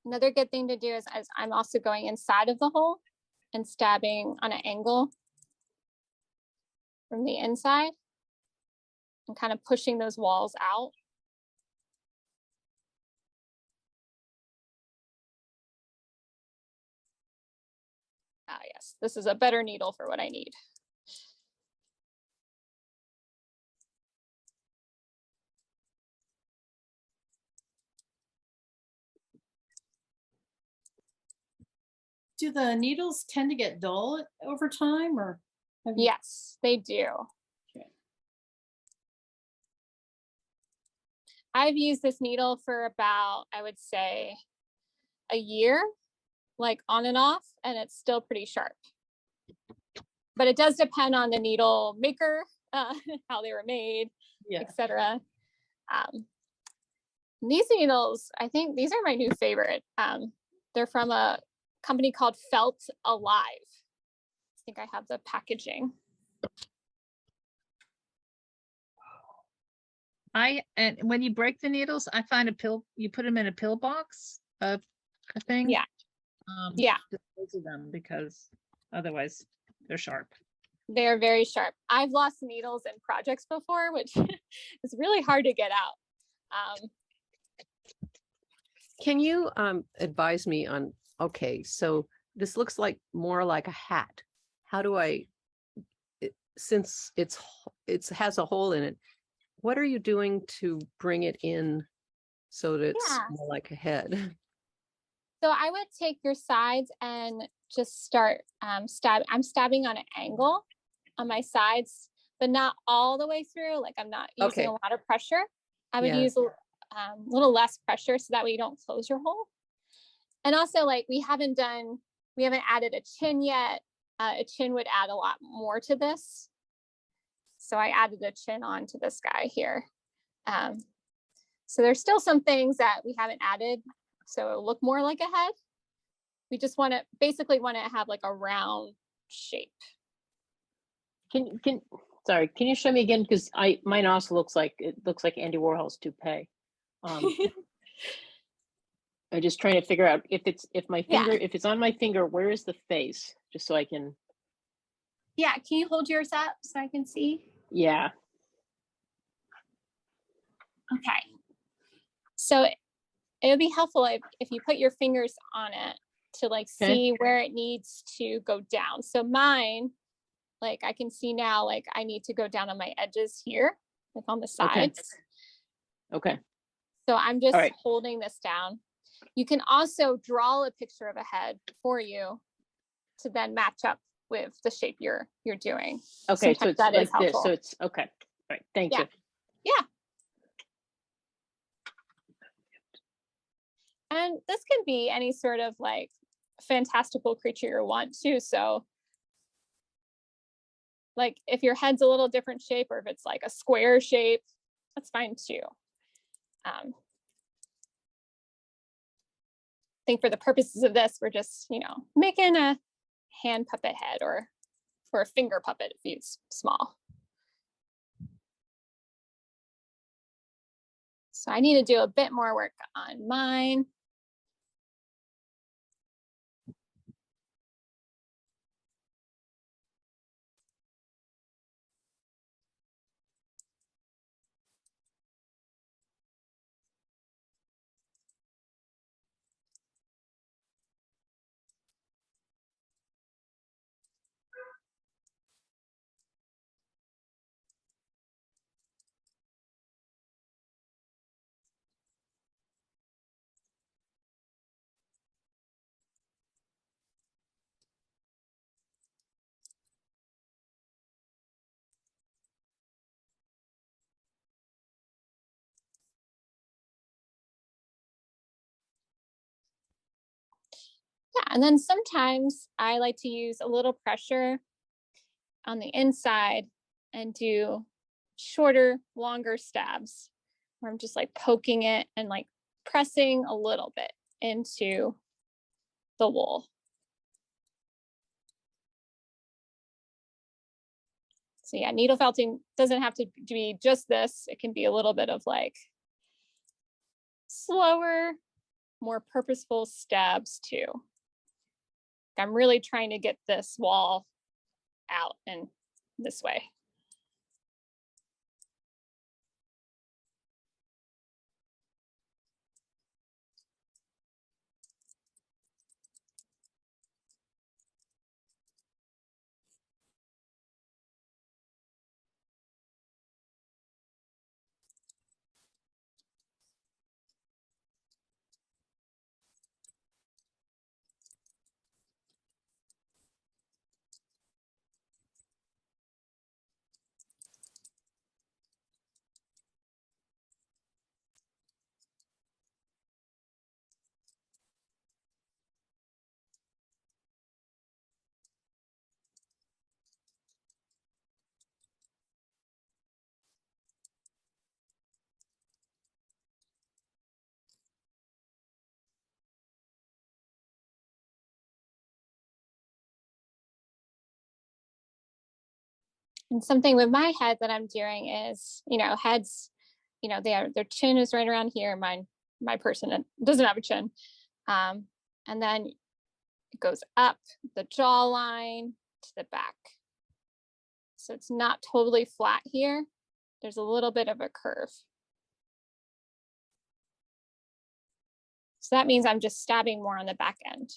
Another good thing to do is I'm also going inside of the hole and stabbing on an angle from the inside and kind of pushing those walls out. Ah, yes, this is a better needle for what I need. Do the needles tend to get dull over time, or? Yes, they do. Okay. I've used this needle for about, I would say, a year, like on and off, and it's still pretty sharp. But it does depend on the needle maker, how they were made, etc. These needles, I think these are my new favorite. They're from a company called Felt Alive. I think I have the packaging. And when you break the needles, I find a pill, you put them in a pill box, a thing. Yeah. Yeah. Dispose of them because otherwise they're sharp. They're very sharp. I've lost needles in projects before, which is really hard to get out. Can you advise me on, okay, so this looks like more like a hat. How do since it has a hole in it, what are you doing to bring it in so that it's more like a head? So I would take your sides and just start I'm stabbing on an angle on my sides, but not all the way through. Like I'm not using a lot of pressure. I would use a little less pressure so that way you don't close your hole. And also, like we haven't added a chin yet. A chin would add a lot more to this. So I added a chin onto this guy here. So there's still some things that we haven't added, so it'll look more like a head. We just basically want to have like a round shape. Sorry, can you show me again? Because mine also looks like Andy Warhol's toupee. I'm just trying to figure out if it's on my finger, where is the face? Just so I can. Yeah, can you hold yours up so I can see? Yeah. Okay. So it would be helpful if you put your fingers on it to like see where it needs to go down. So mine, like I can see now, like I need to go down on my edges here, like on the sides. Okay. So I'm just holding this down. You can also draw a picture of a head for you to then match up with the shape you're doing. Okay, Sometimes so it's like this. So it's okay. All right, thank you. Yeah. And this can be any sort of like fantastical creature you want too. So like if your head's a little different shape, or if it's like a square shape, that's fine too. I think for the purposes of this, we're just, making a hand puppet head or a finger puppet if it's small. So I need to do a bit more work on mine. Yeah, and then sometimes I like to use a little pressure on the inside and do shorter, longer stabs where I'm just like poking it and like pressing a little bit into the wool. So yeah, needle felting doesn't have to be just this. It can be a little bit of like slower, more purposeful stabs too. I'm really trying to get this wall out in this way. And something with my head that I'm doing is, heads, their chin is right around here. My person doesn't have a chin. And then it goes up the jawline to the back. So it's not totally flat here. There's a little bit of a curve. So that means I'm just stabbing more on the back end.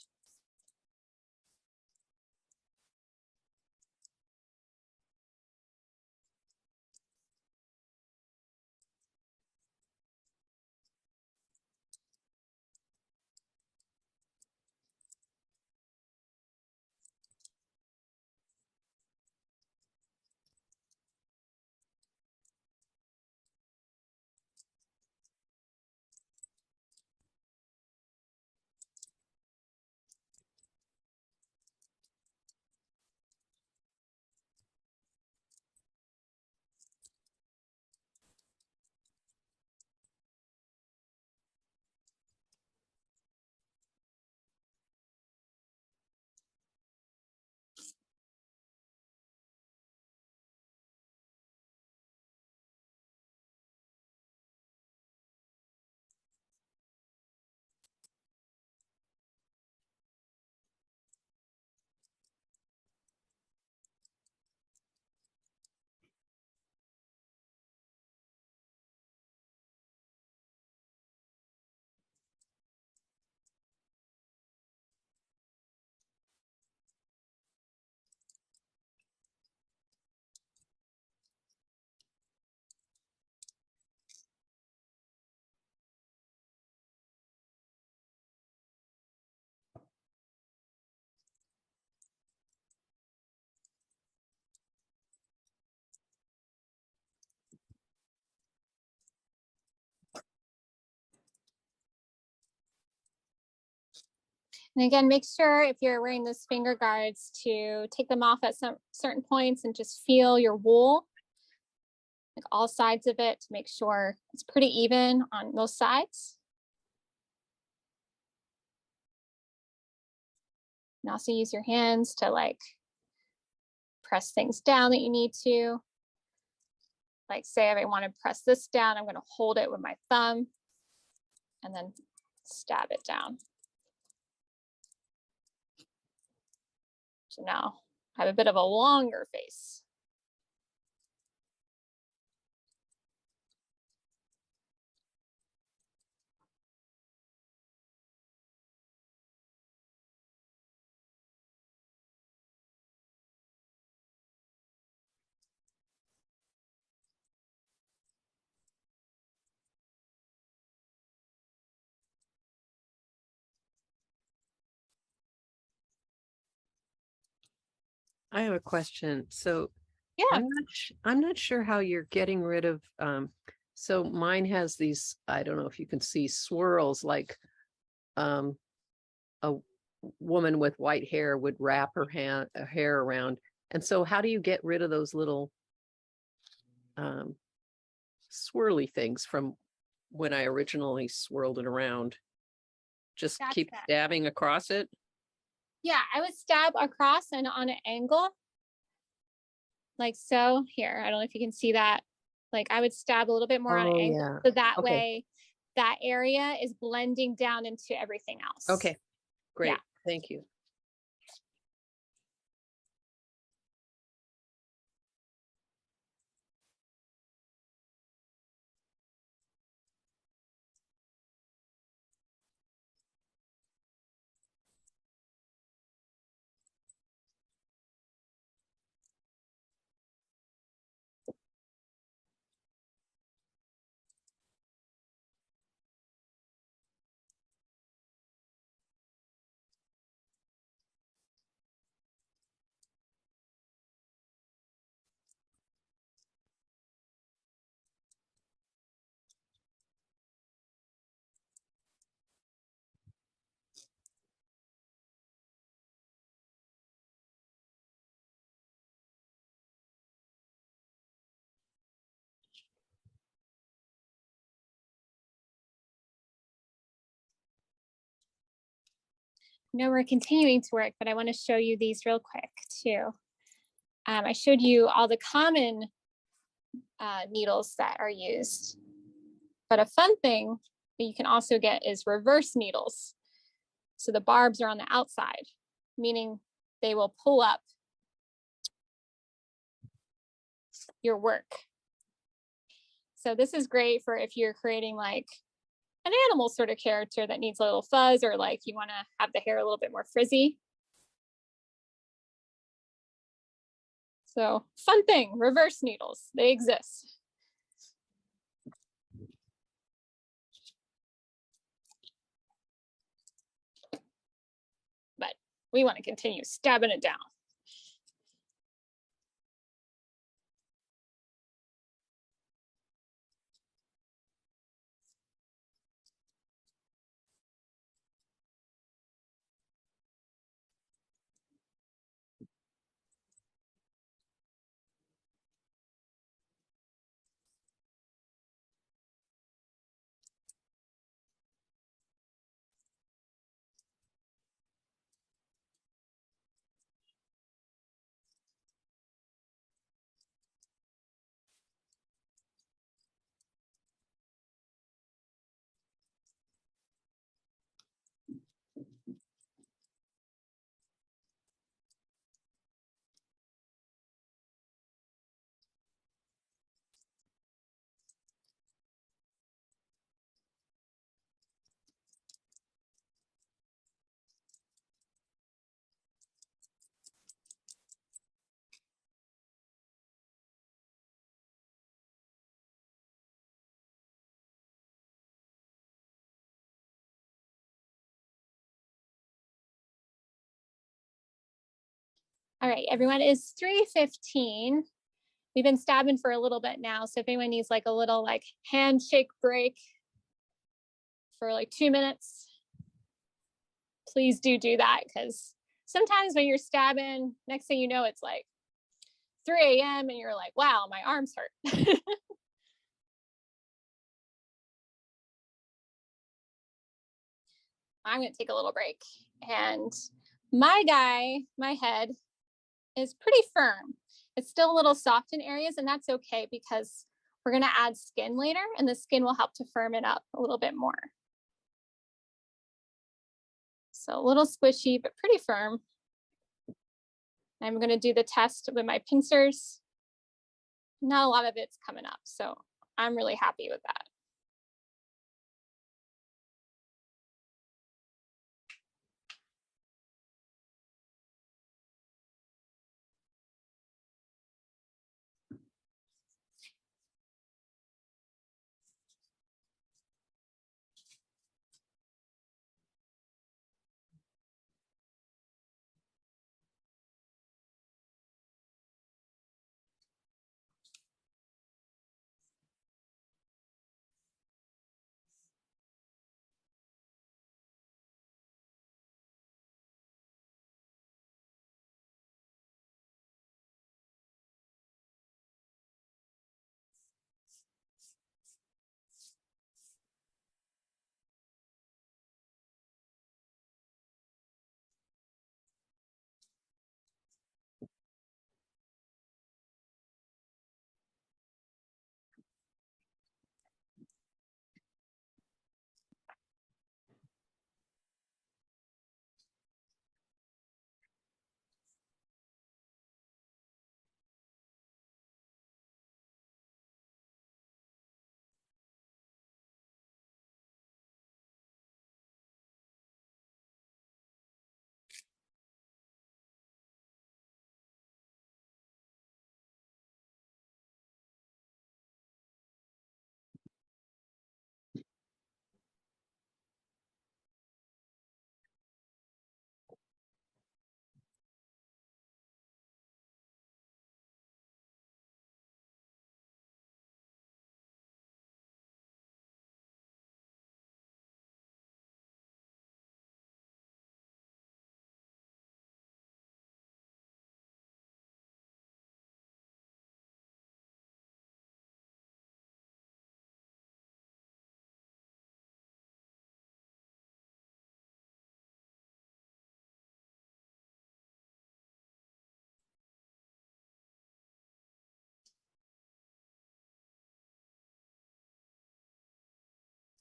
And again, make sure if you're wearing those finger guards to take them off at some certain points and just feel your wool, like all sides of it, to make sure it's pretty even on most sides. And also use your hands to like press things down that you need to. Like say if I want to press this down, I'm going to hold it with my thumb and then stab it down. So now I have a bit of a longer face. I have a question. So Yeah. I'm not sure how you're getting rid of so mine has these, I don't know if you can see swirls, like a woman with white hair would wrap her hair around. And so how do you get rid of those little swirly things from when I originally swirled it around? Just That's keep that. stabbing across it? Yeah, I would stab across and on an angle. Like so. Here, I don't know if you can see that. Like I would stab a little bit more on an Oh, angle. yeah. So that Okay. way that area is blending down into everything else. Okay, great. Yeah. Thank you. No, we're continuing to work, but I want to show you these real quick too. I showed you all the common needles that are used, but a fun thing that you can also get is reverse needles. So the barbs are on the outside, meaning they will pull up your work. So this is great for if you're creating like an animal sort of character that needs a little fuzz, or like you want to have the hair a little bit more frizzy. So fun thing, reverse needles, they exist. But we want to continue stabbing it down. All right, everyone, is 3:15. We've been stabbing for a little bit now. So if anyone needs like a little like handshake break for like 2 minutes, please do that, because sometimes when you're stabbing, next thing you know, it's like 3 a.m. and you're like, wow, my arms hurt. I'm gonna take a little break. And my head is pretty firm. It's still a little soft in areas, and that's okay because we're gonna add skin later, and the skin will help to firm it up a little bit more. So a little squishy, but pretty firm. I'm gonna do the test with my pincers. Not a lot of it's coming up, so I'm really happy with that.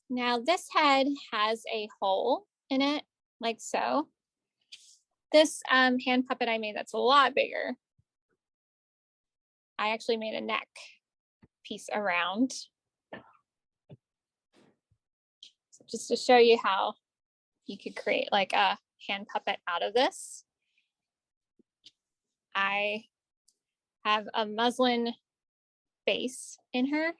Now this head has a hole in it, like so. This hand puppet I made that's a lot bigger I actually made a neck piece around. So just to show you how you could create like a hand puppet out of this. I have a muslin base in her.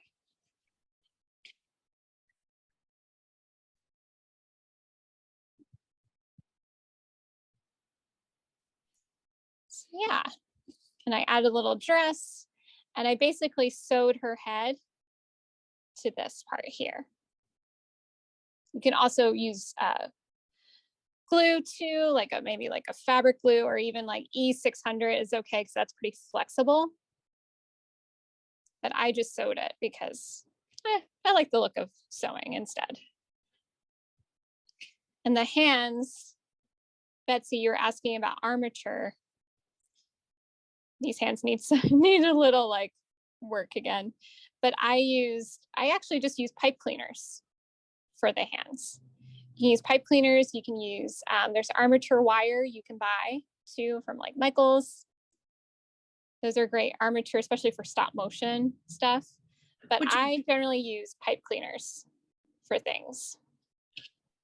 So yeah, and I added a little dress, and I basically sewed her head to this part here. You can also use glue too, like maybe like a fabric glue, or even like E600 is okay because that's pretty flexible. But I just sewed it because I like the look of sewing instead. And the hands, Betsy, you were asking about armature. These hands need a little like work again, but I actually just use pipe cleaners for the hands. You can use pipe cleaners. You can use, there's armature wire you can buy too from like Michael's. Those are great armature, especially for stop motion stuff. But I generally use pipe cleaners for things.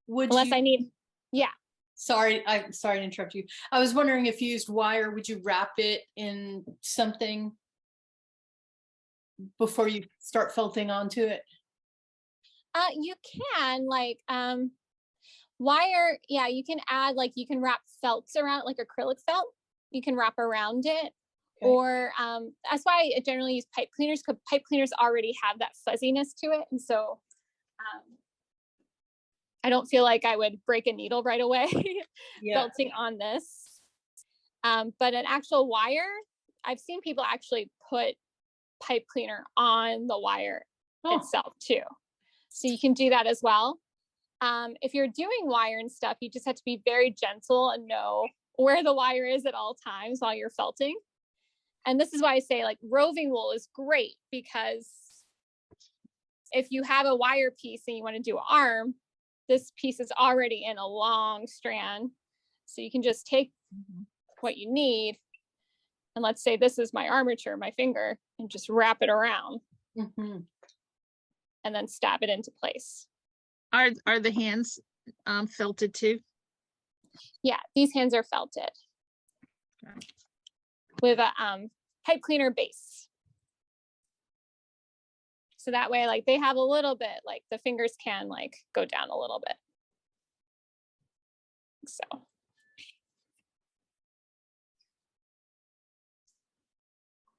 Unless I need, yeah. Sorry, I'm sorry to interrupt you. I was wondering if you used wire, would you wrap it in something before you start felting onto it? You can like wire, yeah, you can add like, you can wrap felts around, like acrylic felt, you can wrap around it. Okay. Or that's why I generally use pipe cleaners, because pipe cleaners already have that fuzziness to it. And so I don't feel like I would break a needle right away felting on this. But an actual wire, I've seen people actually put pipe cleaner on the wire itself too. So you can do that as well. If you're doing wire and stuff, you just have to be very gentle and know where the wire is at all times while you're felting. And this is why I say like roving wool is great, because if you have a wire piece and you want to do an arm, this piece is already in a long strand. So you can just take what you need. And let's say this is my armature, my finger, and just wrap it around. And then stab it into place. Are the hands felted too? Yeah, these hands are felted with a pipe cleaner base. So that way, like they have a little bit, like the fingers can like go down a little bit. So.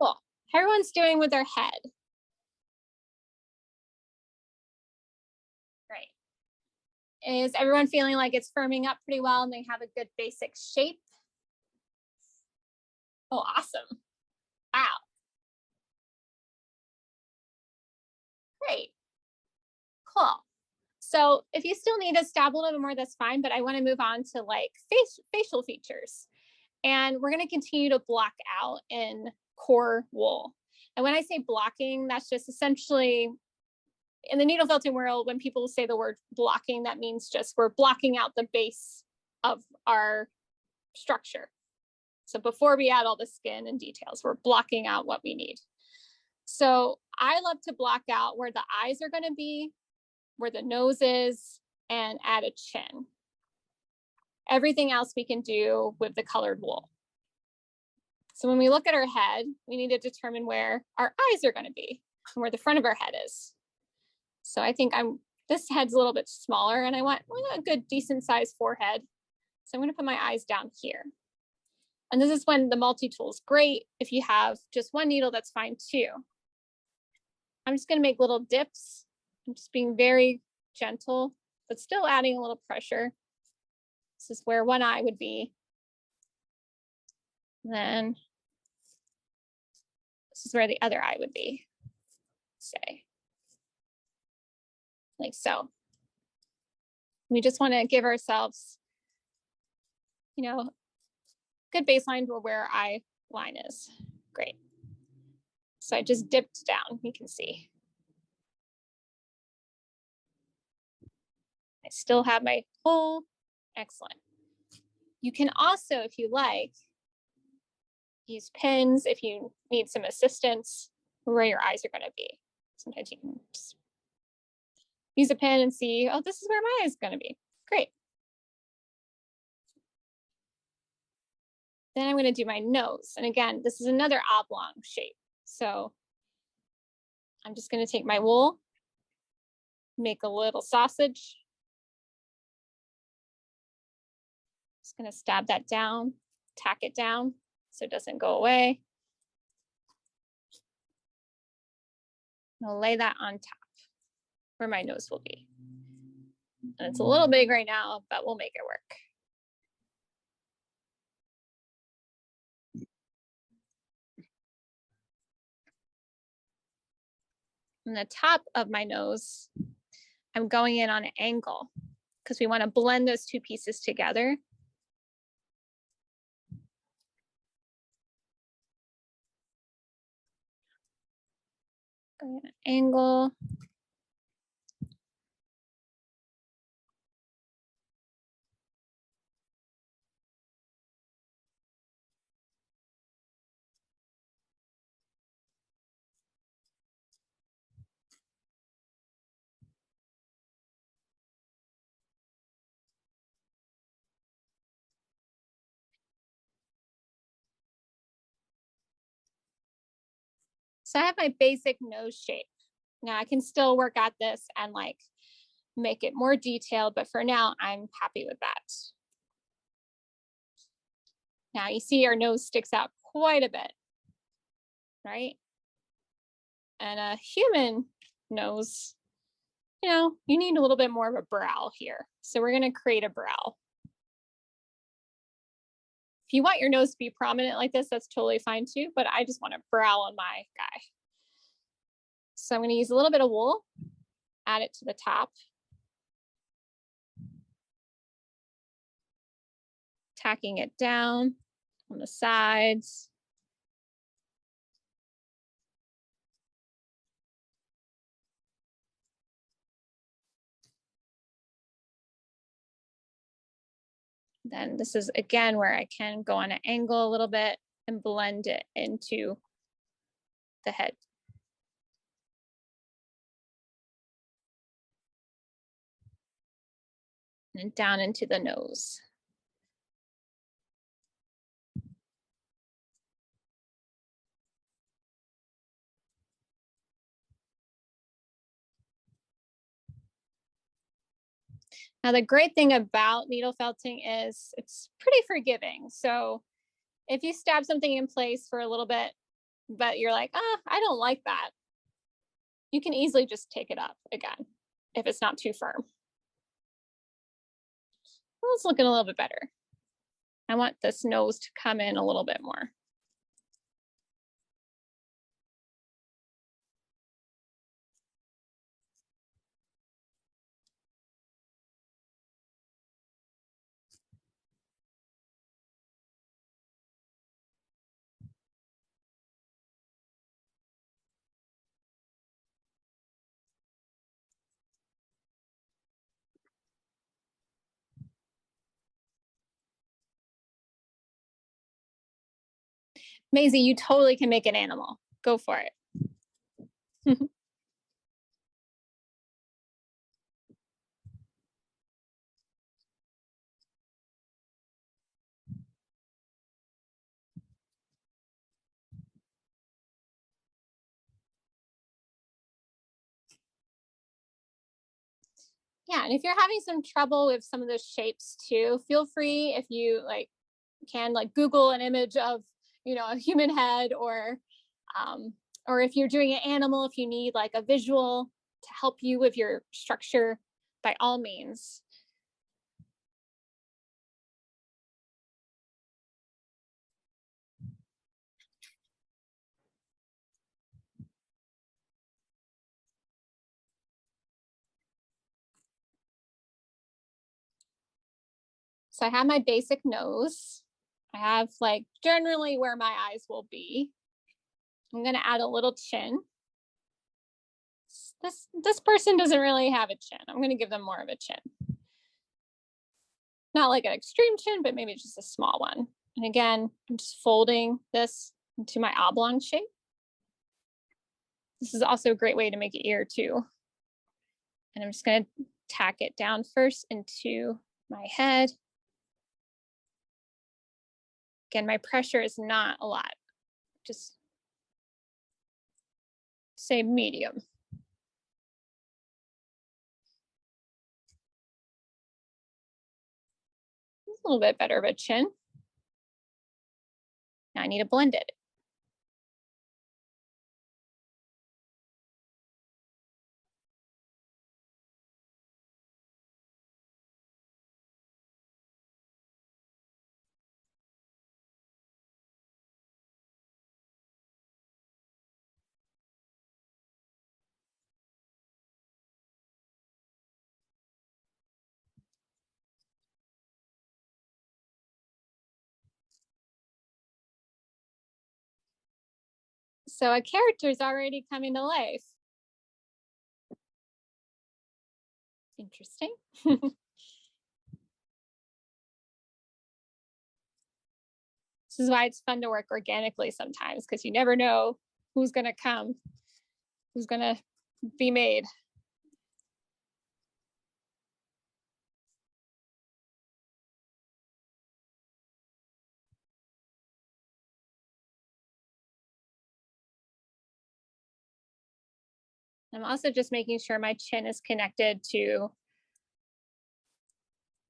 Cool. How everyone's doing with their head? Great. Is everyone feeling like it's firming up pretty well and they have a good basic shape? Oh, awesome. Wow. Great. Cool. So if you still need to stab a little bit more, that's fine, but I want to move on to like facial features. And we're going to continue to block out in core wool. And when I say blocking, that's just essentially, in the needle felting world, when people say the word blocking, that means just we're blocking out the base of our structure. So before we add all the skin and details, we're blocking out what we need. So I love to block out where the eyes are going to be, where the nose is, and add a chin. Everything else we can do with the colored wool. So when we look at our head, we need to determine where our eyes are going to be and where the front of our head is. So I think this head's a little bit smaller and I want a good decent sized forehead. So I'm going to put my eyes down here. And this is when the multi-tool is great. If you have just one needle, that's fine too. I'm just going to make little dips. I'm just being very gentle, but still adding a little pressure. This is where one eye would be. Then this is where the other eye would be, say, like so. We just want to give ourselves, good baseline for where our eye line is. Great. So I just dipped down, you can see. I still have my hole. Excellent. You can also, if you like, use pins if you need some assistance where your eyes are going to be. Sometimes you can just use a pen and see, oh, this is where my eye is going to be. Great. Then I'm going to do my nose. And again, this is another oblong shape. So I'm just going to take my wool, make a little sausage. Just going to stab that down, tack it down so it doesn't go away. I'll lay that on top where my nose will be. And it's a little big right now, but we'll make it work. On the top of my nose, I'm going in on an angle because we want to blend those two pieces together. Going at an angle. So I have my basic nose shape. Now I can still work at this and like make it more detailed, but for now I'm happy with that. Now you see our nose sticks out quite a bit, right? And a human nose, you know, you need a little bit more of a brow here. So we're going to create a brow. If you want your nose to be prominent like this, that's totally fine too, but I just want a brow on my guy. So I'm going to use a little bit of wool, add it to the top. Tacking it down on the sides. Then this is again where I can go on an angle a little bit and blend it into the head. And down into the nose. Now, the great thing about needle felting is it's pretty forgiving. So if you stab something in place for a little bit, but you're like, ah, I don't like that, you can easily just take it up again if it's not too firm. Well, it's looking a little bit better. I want this nose to come in a little bit more. Maisie, you totally can make an animal. Go for it. Yeah, and if you're having some trouble with some of those shapes too, feel free if you can Google an image of, you know, a human head, or if you're doing an animal, if you need like a visual to help you with your structure, by all means. So I have my basic nose. I have like generally where my eyes will be. I'm going to add a little chin. This person doesn't really have a chin. I'm going to give them more of a chin. Not like an extreme chin, but maybe just a small one. And again, I'm just folding this into my oblong shape. This is also a great way to make an ear too. And I'm just going to tack it down first into my head. Again, my pressure is not a lot, just say medium. A little bit better of a chin. Now I need to blend it. So a character is already coming to life. Interesting. This is why it's fun to work organically sometimes, because you never know who's going to come, who's going to be made. I'm also just making sure my chin is connected to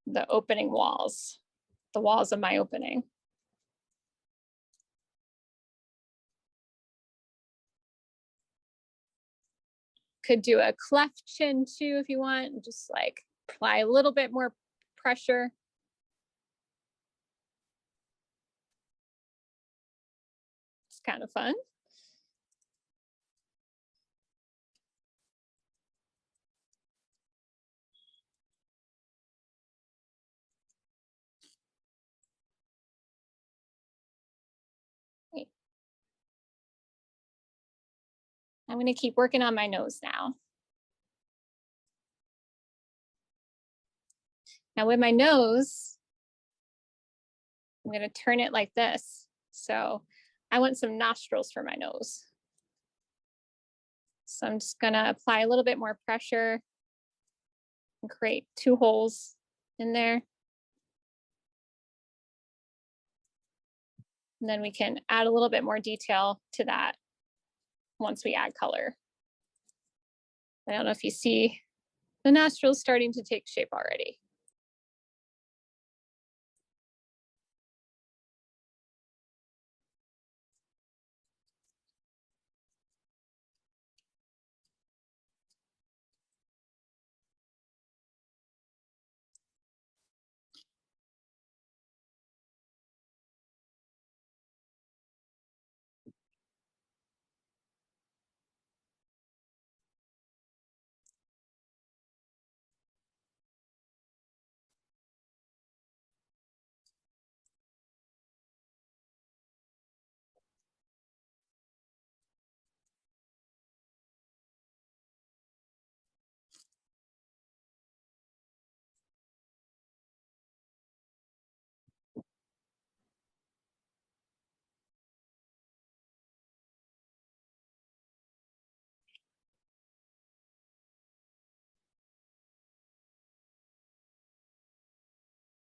the opening walls, the walls of my opening. Could do a cleft chin too if you want, and just like apply a little bit more pressure. It's kind of fun. I'm going to keep working on my nose now. Now with my nose, I'm going to turn it like this. So I want some nostrils for my nose. So I'm just going to apply a little bit more pressure and create 2 holes in there. And then we can add a little bit more detail to that once we add color. I don't know if you see the nostrils starting to take shape already.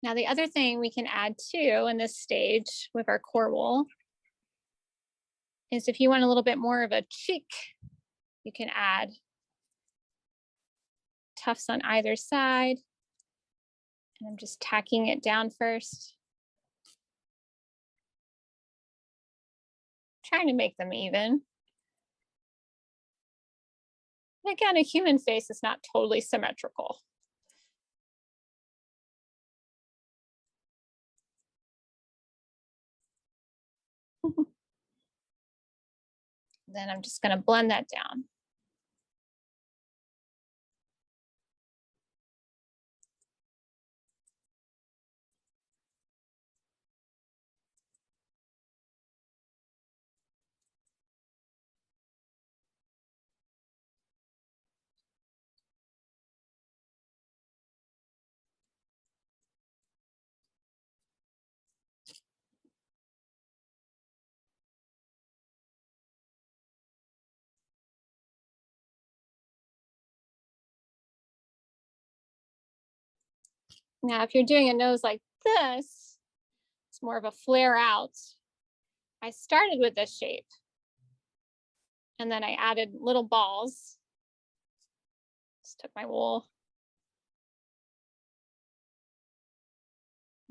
Now the other thing we can add too in this stage with our core wool is if you want a little bit more of a cheek, you can add tufts on either side. And I'm just tacking it down first. Trying to make them even. And again, a human face is not totally symmetrical. Then I'm just going to blend that down. Now, if you're doing a nose like this, it's more of a flare out. I started with this shape and then I added little balls. Just took my wool,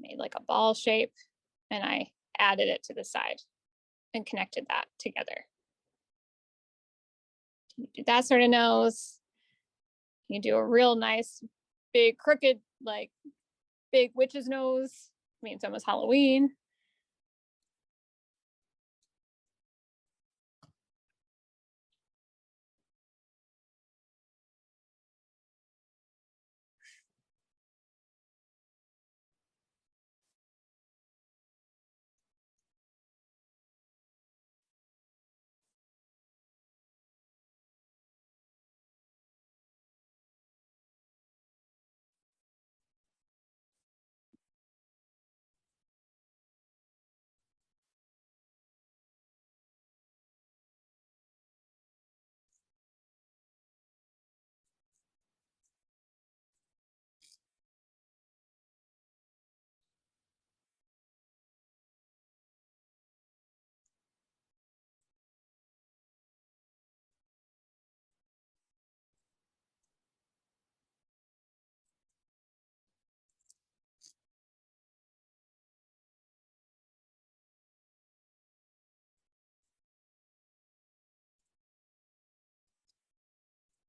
made like a ball shape, and I added it to the side and connected that together. You do that sort of nose. You do a real nice, big, crooked, like big witch's nose. I mean, it's almost Halloween.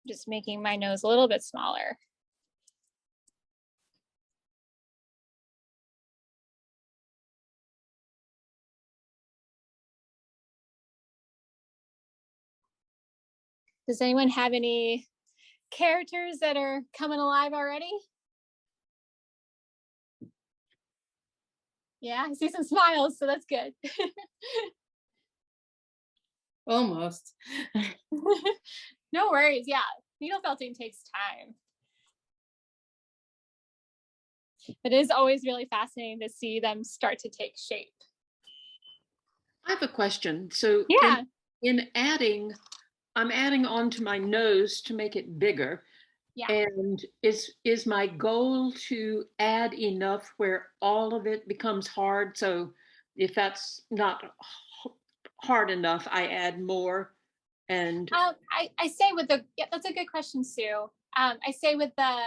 Just making my nose a little bit smaller. Does anyone have any characters that are coming alive already? Yeah, I see some smiles, so that's good. Almost. No worries. Yeah, needle felting takes time. It is always really fascinating to see them start to take shape. I have a question. So Yeah. in adding, I'm adding on to my nose to make it bigger. Yeah. And is my goal to add enough where all of it becomes hard? So if that's not hard enough, I add more. And I say with the, yeah, that's a good question, Sue. I say with the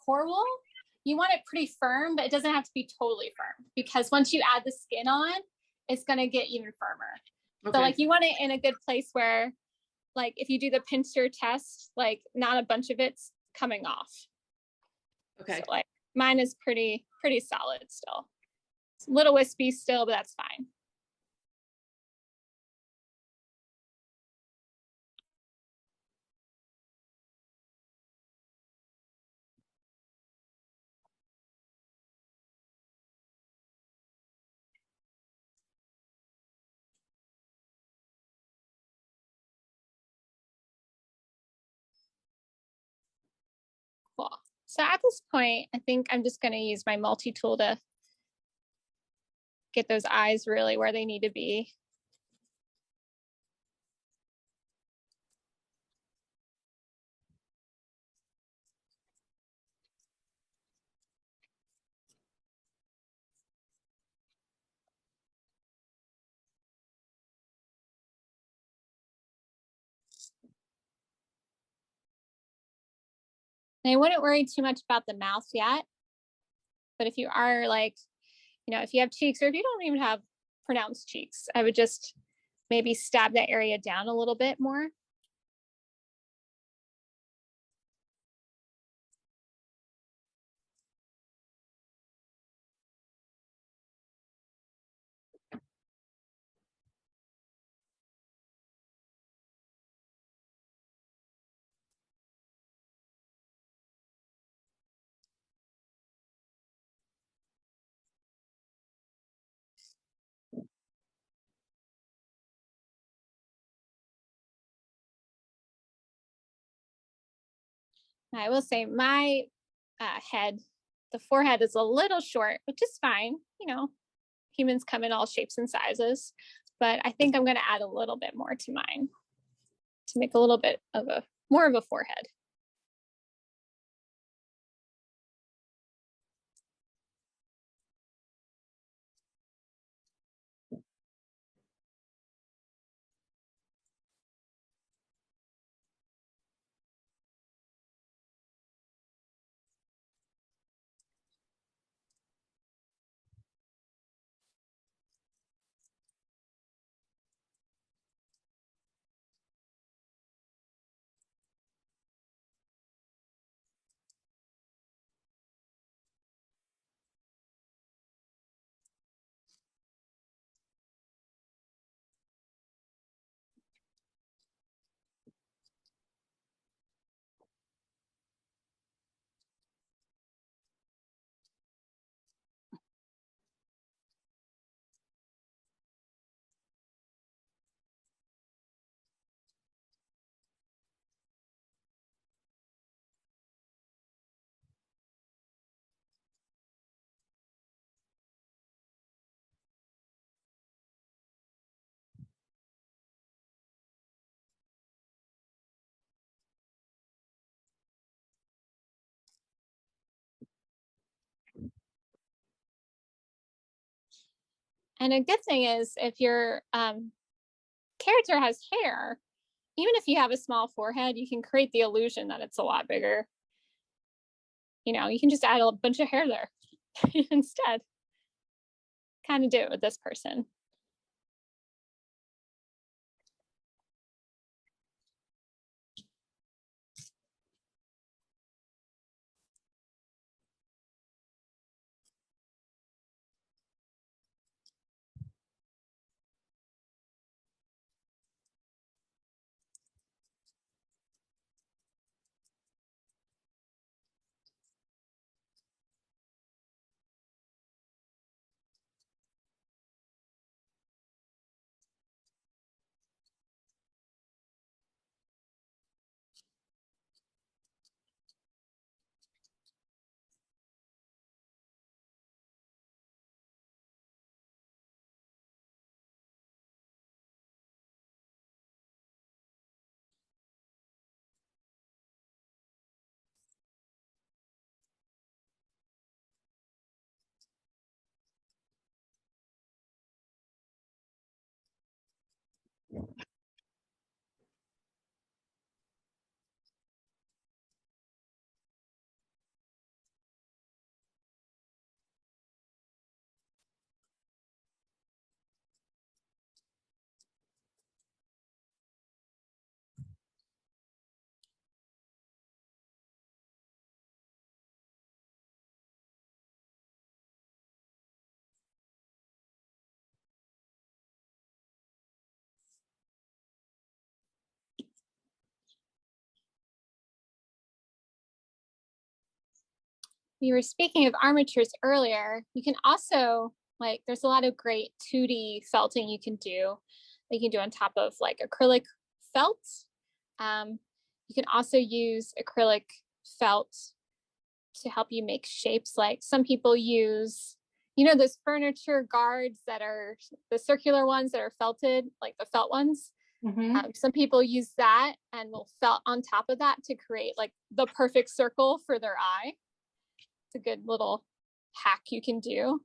core wool, you want it pretty firm, but it doesn't have to be totally firm, because once you add the skin on, it's going to get even firmer. okay. So like you want it in a good place where, like, if you do the pincer test, like not a bunch of it's coming off. Okay. So like mine is pretty solid still. It's a little wispy still, but that's fine. Cool. So at this point, I think I'm just going to use my multi-tool to get those eyes really where they need to be. And I wouldn't worry too much about the mouth yet. But if you are like, you know, if you have cheeks, or if you don't even have pronounced cheeks, I would just maybe stab that area down a little bit more. I will say my head, the forehead is a little short, which is fine. You know, humans come in all shapes and sizes, but I think I'm going to add a little bit more to mine to make a little bit of more of a forehead. And a good thing is if your character has hair, even if you have a small forehead, you can create the illusion that it's a lot bigger. You know, you can just add a bunch of hair there instead. Kind of do it with this person. We were speaking of armatures earlier. You can also, like, there's a lot of great 2D felting you can do. That you can do on top of like acrylic felt. You can also use acrylic felt to help you make shapes. Like some people use, you know, those furniture guards that are the circular ones that are felted, like the felt ones. Some people use that and will felt on top of that to create like the perfect circle for their eye. It's a good little hack you can do.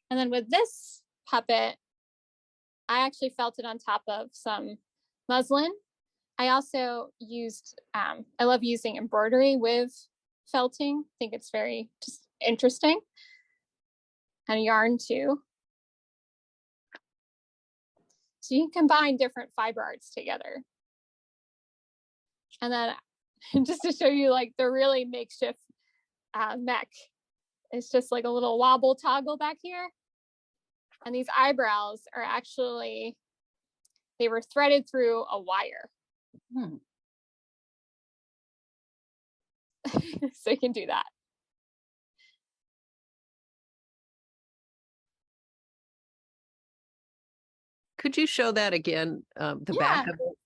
And then with this puppet, I actually felted on top of some muslin. I also used, I love using embroidery with felting. I think it's very just interesting. And yarn too. So you can combine different fiber arts together. And then just to show you like the really makeshift mech, it's just like a little wobble toggle back here. And these eyebrows are actually, they were threaded through a wire. So you can do that. Could you show that again? The back of it?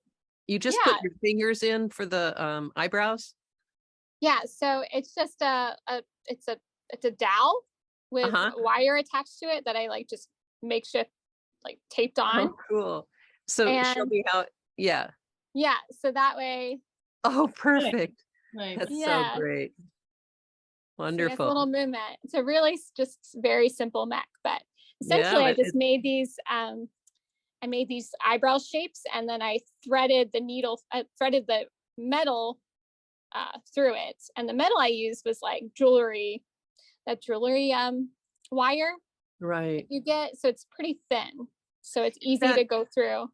You just put your fingers in for the eyebrows? Yeah, so it's just it's a dowel with a wire attached to it that I like just makeshift like taped on. Oh, cool. So show me how, yeah, so that way. Oh, perfect. Nice. That's so great. Wonderful. So a little movement. It's a really just very simple mech, but essentially I just made these I made these eyebrow shapes, and then I threaded the needle, threaded the metal through it. And the metal I used was like jewelry, that jewelry wire. Right. You get, so it's pretty thin. So it's easy to go through.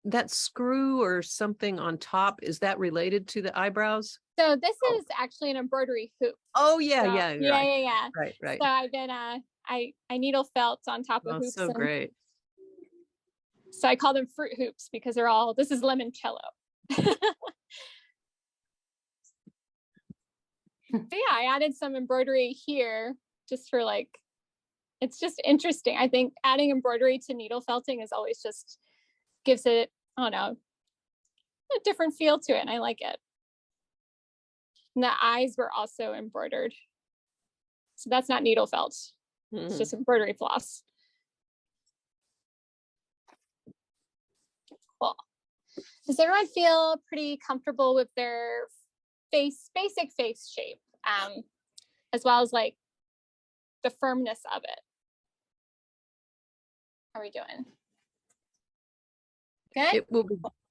That screw or something on top, is that related to the eyebrows? So this is actually an embroidery hoop. Oh yeah, so, yeah. Right. So I've been I needle felt on top of hoops. So great. So I call them fruit hoops because they're all, this is limoncello. But yeah, I added some embroidery here just for like, it's just interesting. I think adding embroidery to needle felting is always just gives it, I don't know, a different feel to it, and I like it. And the eyes were also embroidered. So that's not needle felt. It's just embroidery floss. Cool. Does everyone feel pretty comfortable with their face, basic face shape? as well as like the firmness of it. How are we doing? Good?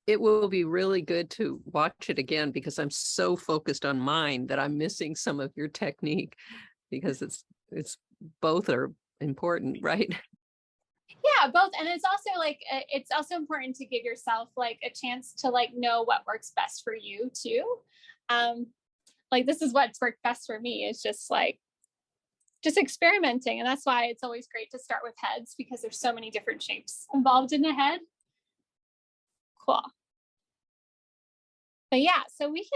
It will be really good to watch it again, because I'm so focused on mine that I'm missing some of your technique, because it's both are important, right? Yeah, both. And it's also like, it's also important to give yourself like a chance to like know what works best for you too. Like this is what's worked best for me, is just like just experimenting. And that's why it's always great to start with heads, because there's so many different shapes involved in a head. Cool. But yeah, so we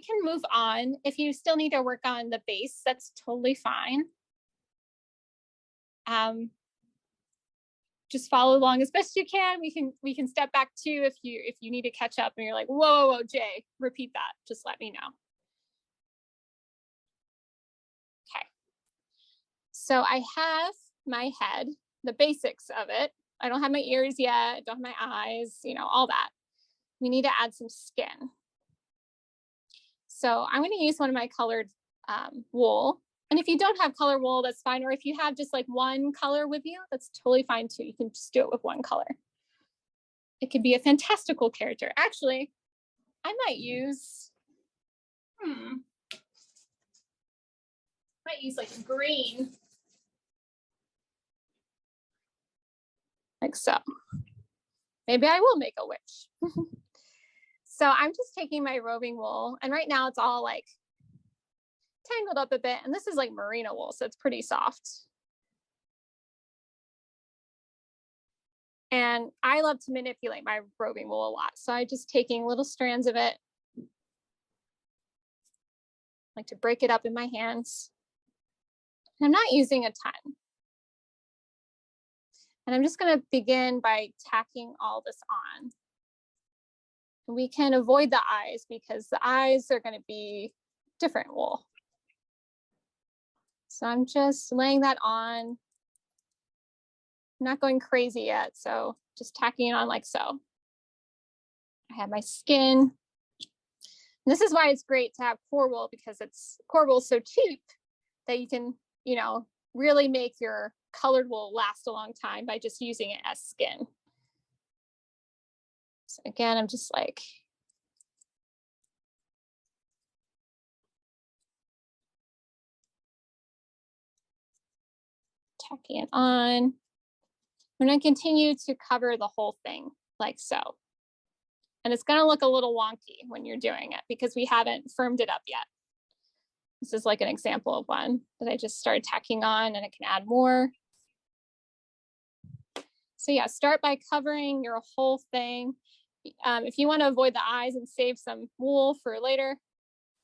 can move on. If you still need to work on the base, that's totally fine. Just follow along as best you can. We can step back too if you need to catch up and you're like, whoa, Jay, repeat that. Just let me know. Okay. So I have my head, the basics of it. I don't have my ears yet. I don't have my eyes, all that. We need to add some skin. So I'm going to use one of my colored wool. And if you don't have color wool, that's fine. Or if you have just like one color with you, that's totally fine too. You can just do it with one color. It could be a fantastical character. Actually, I might use, like green. Like so. Maybe I will make a witch. So I'm just taking my roving wool, and right now it's all like tangled up a bit, and this is like merino wool, so it's pretty soft. And I love to manipulate my roving wool a lot, so I'm just taking little strands of it, like to break it up in my hands. And I'm not using a ton. And I'm just going to begin by tacking all this on. And we can avoid the eyes, because the eyes are going to be different wool. So I'm just laying that on. I'm not going crazy yet, so just tacking it on like so. I have my skin. And this is why it's great to have core wool, because core wool is so cheap that you can, really make your colored wool last a long time by just using it as skin. So again, I'm just like tacking it on. I'm going to continue to cover the whole thing like so. And it's going to look a little wonky when you're doing it, because we haven't firmed it up yet. This is like an example of one that I just started tacking on, and I can add more. So yeah, start by covering your whole thing. If you want to avoid the eyes and save some wool for later,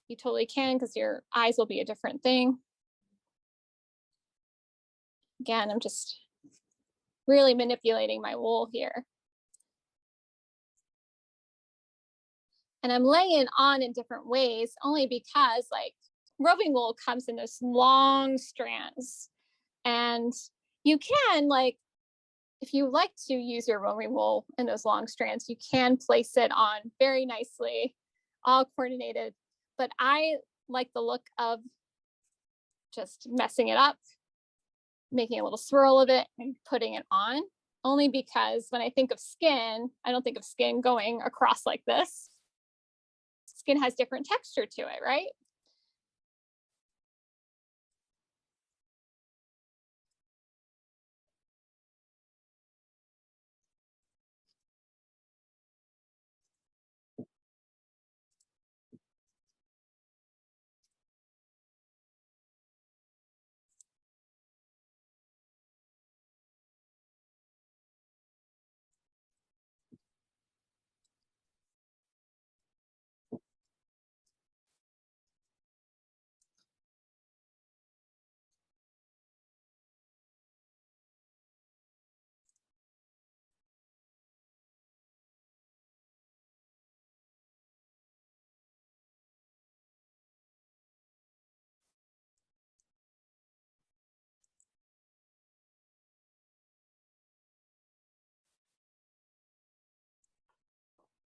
you totally can, because your eyes will be a different thing. Again, I'm just really manipulating my wool here. And I'm laying it on in different ways, only because like roving wool comes in those long strands. And you can, like, if you like to use your roving wool in those long strands, you can place it on very nicely, all coordinated. But I like the look of just messing it up, making a little swirl of it and putting it on, only because when I think of skin, I don't think of skin going across like this. Skin has different texture to it, right?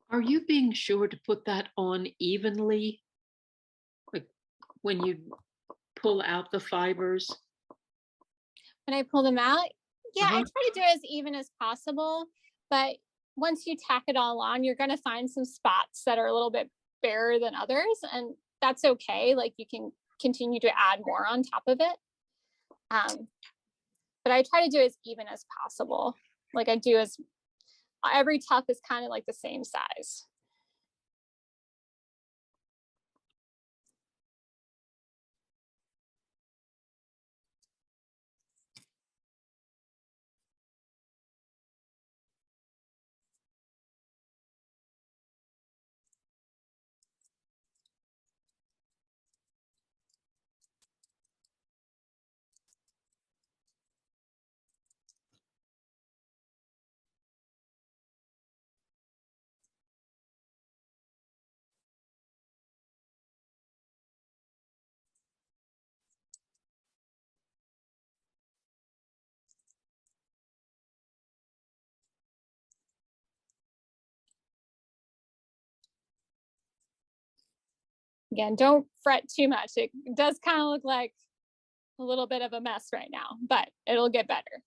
Are you being sure to put that on evenly? Like when you pull out the fibers? When I pull them out, yeah, I Uh-huh. try to do it as even as possible. But once you tack it all on, you're going to find some spots that are a little bit barer than others. And that's okay. Like you can continue to add more on top of it. But I try to do as even as possible. Like I do as every tuft is kind of like the same size. Again, don't fret too much. It does kind of look like a little bit of a mess right now, but it'll get better.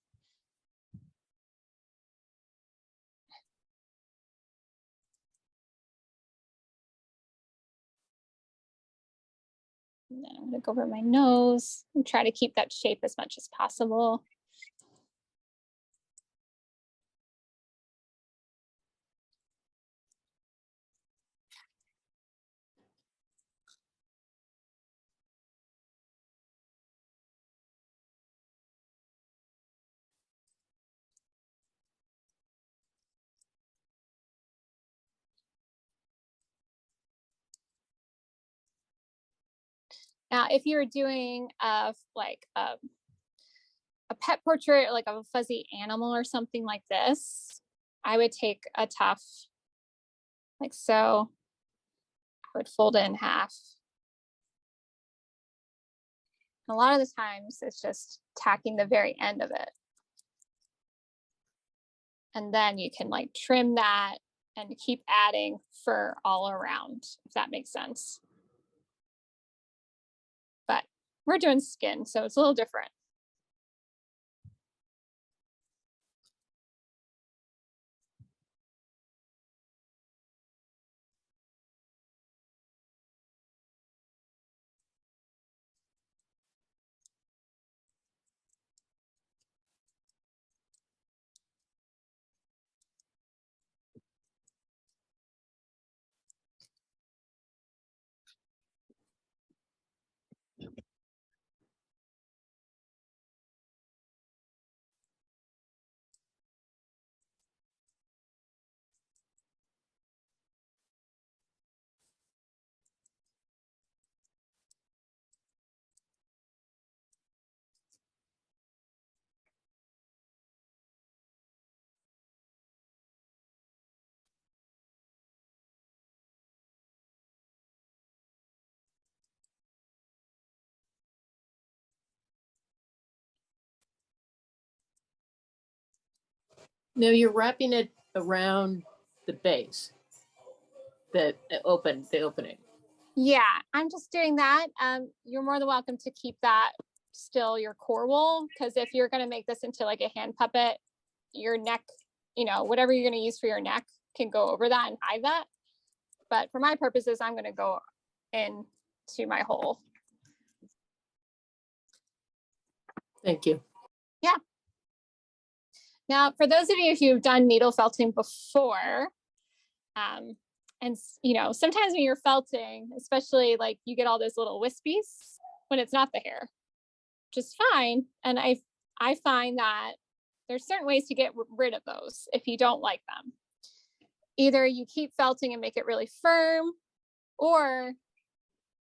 And then I'm going to go over my nose and try to keep that shape as much as possible. Now, if you're doing a pet portrait, like of a fuzzy animal or something like this, I would take a tuft like so. I would fold it in half. And a lot of the times it's just tacking the very end of it. And then you can like trim that and keep adding fur all around, if that makes sense. But we're doing skin, so it's a little different. No, you're wrapping it around the base, the opening. Yeah, I'm just doing that. You're more than welcome to keep that still your core wool, because if you're going to make this into like a hand puppet, your neck, whatever you're going to use for your neck can go over that and hide that. But for my purposes, I'm going to go into my hole. Thank you. Yeah. Now, for those of you who've done needle felting before, and sometimes when you're felting, especially like you get all those little wispies when it's not the hair, which is fine. And I find that there's certain ways to get rid of those if you don't like them. Either you keep felting and make it really firm, or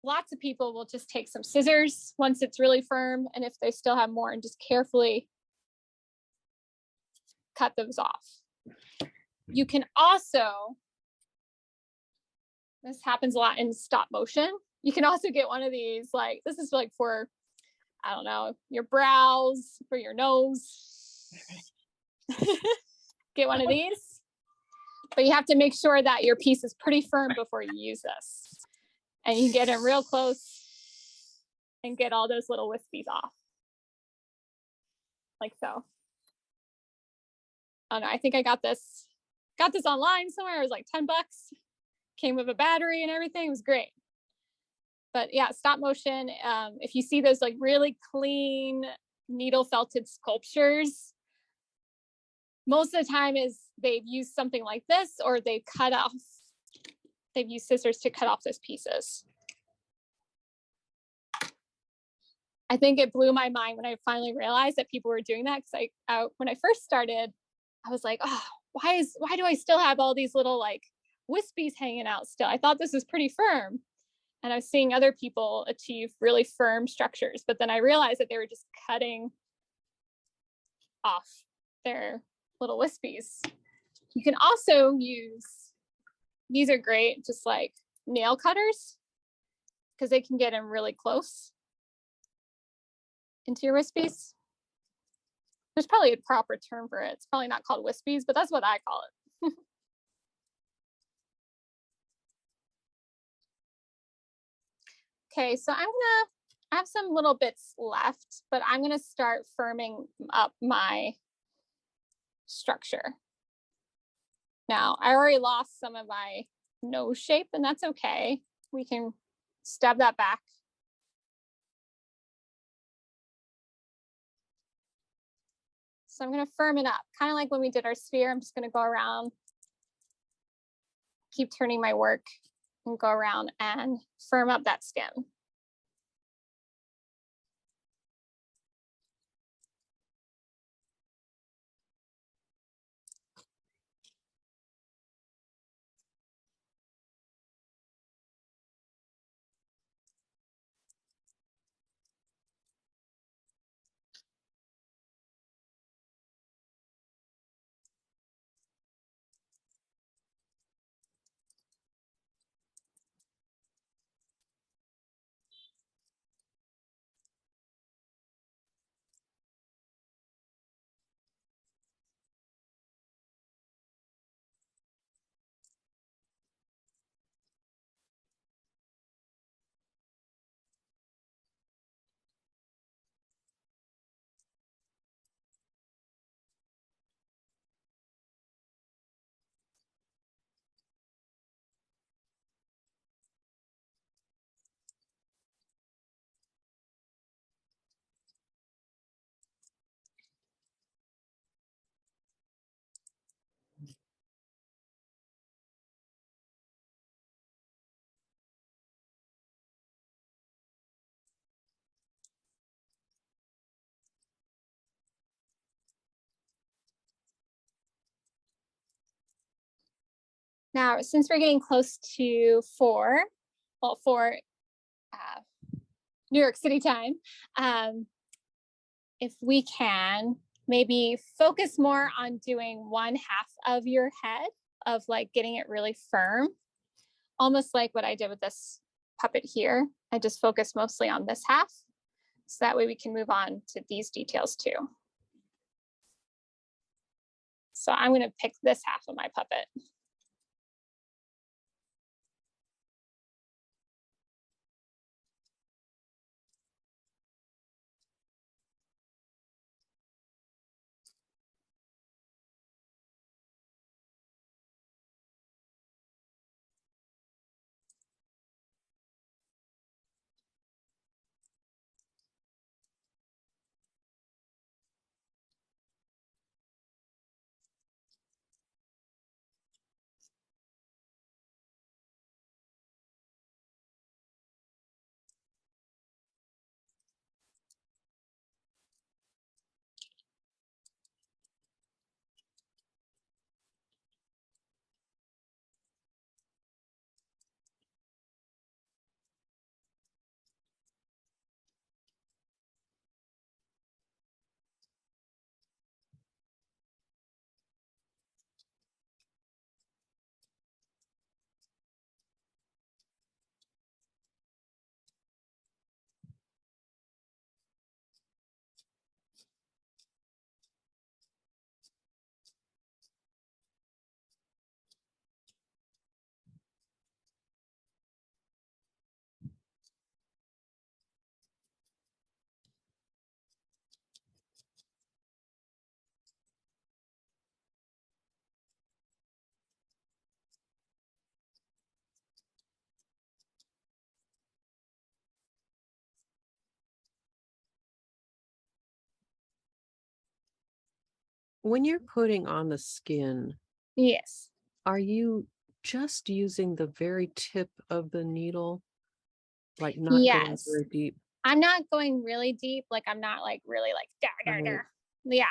lots of people will just take some scissors once it's really firm, and if they still have more, and just carefully cut those off. You can also, this happens a lot in stop motion, you can also get one of these, like this is like for, I don't know, your brows, for your nose. Get one of these, but you have to make sure that your piece is pretty firm before you use this. And you get it real close and get all those little wispies off. Like so. Oh no, I think I got this online somewhere. It was like 10 bucks. Came with a battery and everything. It was great. But yeah, stop motion. If you see those like really clean needle felted sculptures, most of the time is they've used something like this, or they've used scissors to cut off those pieces. I think it blew my mind when I finally realized that people were doing that, because when I first started, I was like, oh, why do I still have all these little like wispies hanging out still? I thought this was pretty firm. And I was seeing other people achieve really firm structures, but then I realized that they were just cutting off their little wispies. You can also use, these are great, just like nail cutters, because they can get in really close into your wispies. There's probably a proper term for it. It's probably not called wispies, but that's what I call it. Okay, so I have some little bits left, but I'm gonna start firming up my structure. Now, I already lost some of my nose shape, and that's okay. We can stab that back. So I'm gonna firm it up, kind of like when we did our sphere. I'm just gonna go around, keep turning my work, and go around and firm up that skin. Now, since we're getting close to 4 New York City time, if we can maybe focus more on doing one half of your head, of like getting it really firm, almost like what I did with this puppet here. I just focus mostly on this half, so that way we can move on to these details too. So I'm going to pick this half of my puppet. when you're putting on the skin, Yes. are you just using the very tip of the needle? Like not going Yes. very deep? I'm not going really deep. Like I'm not like really like Right. yeah.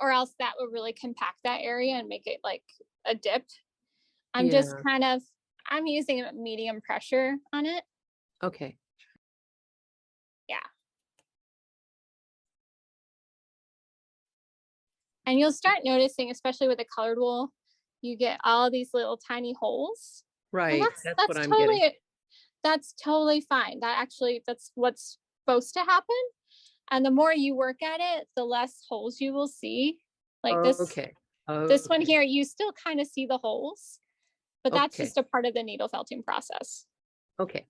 Or else that would really compact that area and make it like a dip. I'm just Yeah. kind of I'm using a medium pressure on it. Okay. Yeah. And you'll start noticing, especially with the colored wool, you get all these little tiny holes. And Right. That's what that's I'm getting. totally fine. That's what's supposed to happen. And the more you work at it, the less holes you will see. Like Okay. this one Okay. here, you still kind of see the holes, but that's Okay. just a part of the needle felting process. Okay.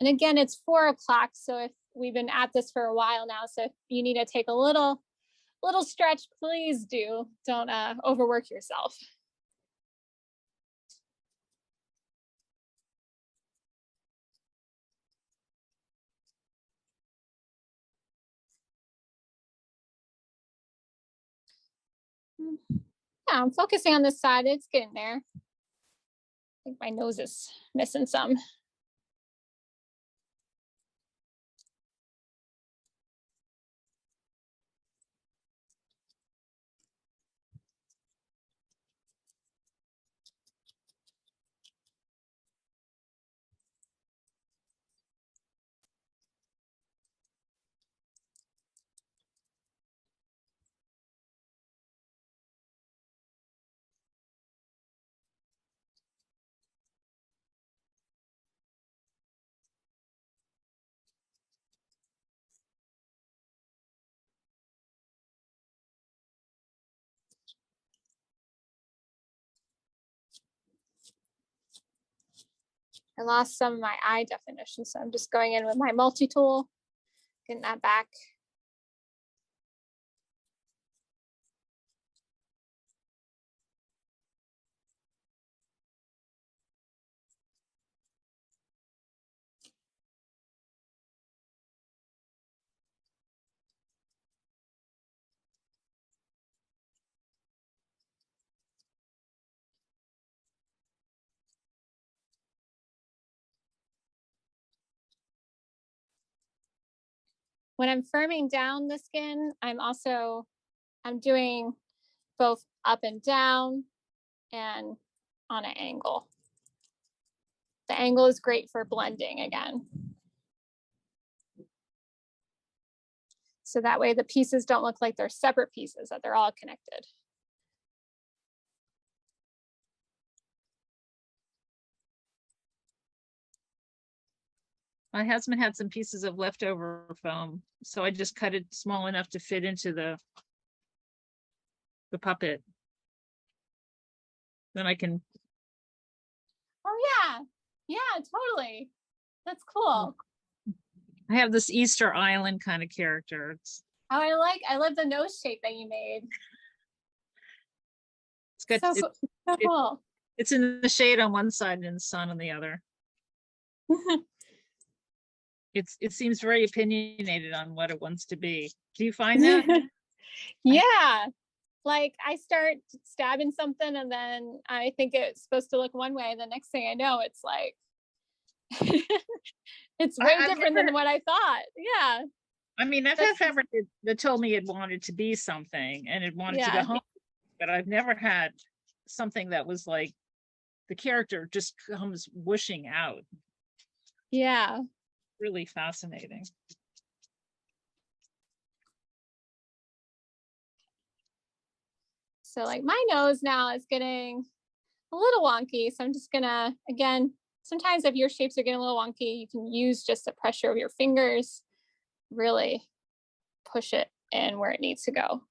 And again, it's 4 o'clock. So if we've been at this for a while now, so if you need to take a little stretch, please do. Don't overwork yourself. Yeah, I'm focusing on this side. It's getting there. I think my nose is missing some. I lost some of my eye definition, so I'm just going in with my multi-tool, getting that back. When I'm firming down the skin, I'm doing both up and down and on an angle. The angle is great for blending again. So that way the pieces don't look like they're separate pieces, that they're all connected. My husband had some pieces of leftover foam, so I just cut it small enough to fit into the puppet. Then I can. Oh yeah, totally. That's cool. I have this Easter Island kind of character. I love the nose shape that you made. It's got so cool. It's in the shade on one side and in the sun on the other. It seems very opinionated on what it wants to be. Do you find that? Yeah. Like I start stabbing something and then I think it's supposed to look one way. The next thing I know, it's like it's way different than what I thought. Yeah. I mean, I've had fabric that told me it wanted to be something and it wanted to go home, but I've never had something that was like the character just comes whooshing out. Yeah. Really fascinating. So like my nose now is getting a little wonky. So I'm just gonna, again, sometimes if your shapes are getting a little wonky, you can use just the pressure of your fingers, really push it in where it needs to go.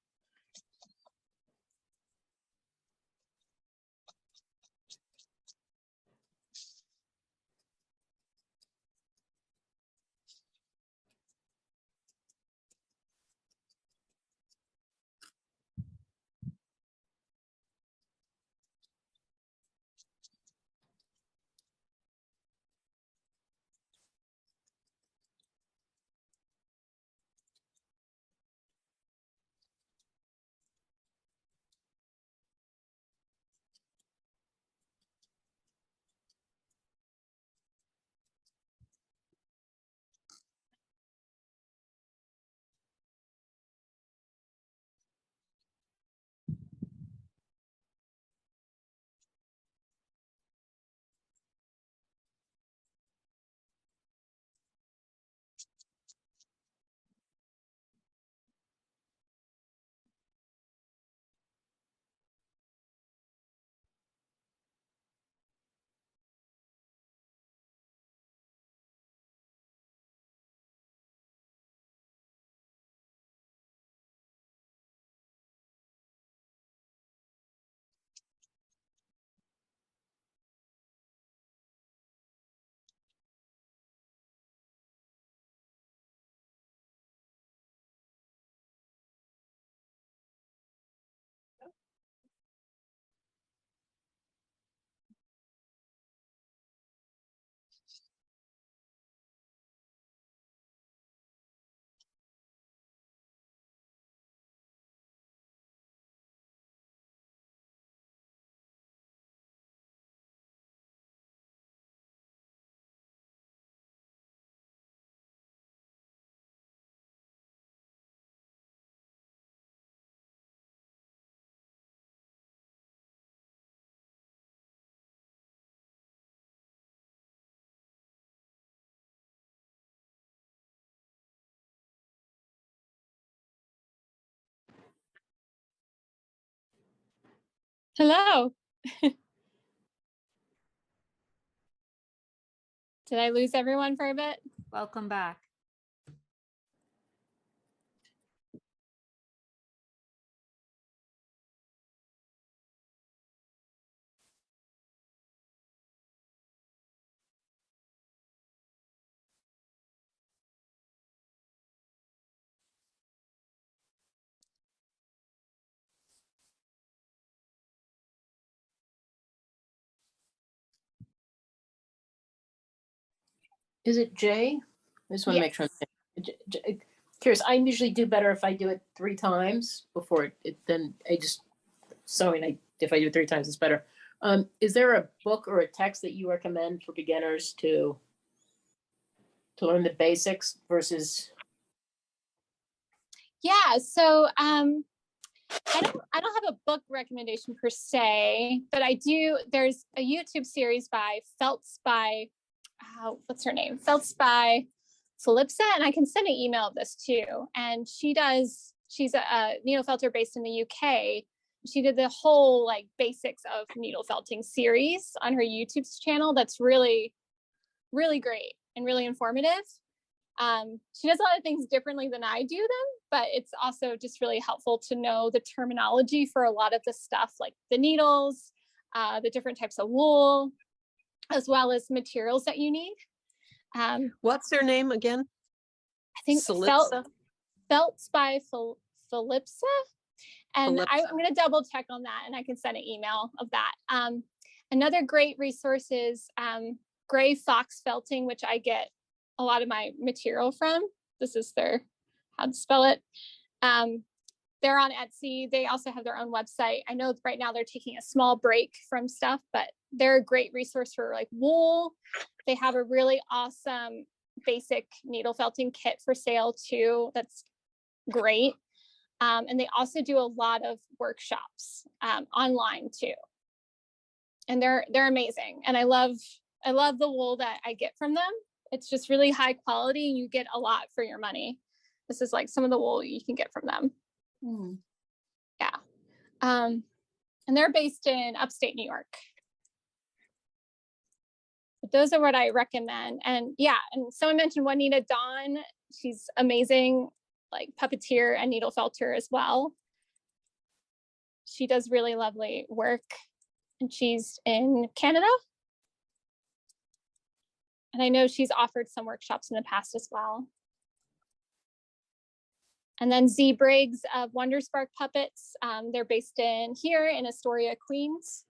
Hello. Did I lose everyone for a bit? Welcome back. Is it Jay? I just want to make sure. Curious, I usually do better if I do it 3 times before it then I just if I do it 3 times, it's better. Is there a book or a text that you recommend for beginners to learn the basics versus? Yeah, so I don't have a book recommendation per se, but I do. There's a YouTube series by what's her name? Feltz by Philipsa, and I can send an email of this too. And she's a needle felter based in the UK. She did the whole like basics of needle felting series on her YouTube channel. That's really, really great and really informative. She does a lot of things differently than I do them, but it's also just really helpful to know the terminology for a lot of the stuff, like the needles, the different types of wool, as well as materials that you need. What's their name again? I think Solipsa? Feltz by Philipsa. And Philipsa. I'm going to double check on that, and I can send an email of that. Another great resource is Gray Fox Felting, which I get a lot of my material from. This is their how to spell it. They're on Etsy. They also have their own website. I know right now they're taking a small break from stuff, but they're a great resource for like wool. They have a really awesome basic needle felting kit for sale too. That's great. And they also do a lot of workshops online too. And they're amazing. And I love the wool that I get from them. It's just really high quality. You get a lot for your money. This is like some of the wool you can get from them. Mm. Yeah. And they're based in upstate New York. those are what I recommend. And yeah, and someone mentioned Juanita Dawn. She's amazing, like puppeteer and needle felter as well. She does really lovely work, and she's in Canada. And I know she's offered some workshops in the past as well. And then Z Briggs of Wonderspark Puppets. They're based here in Astoria, Queens.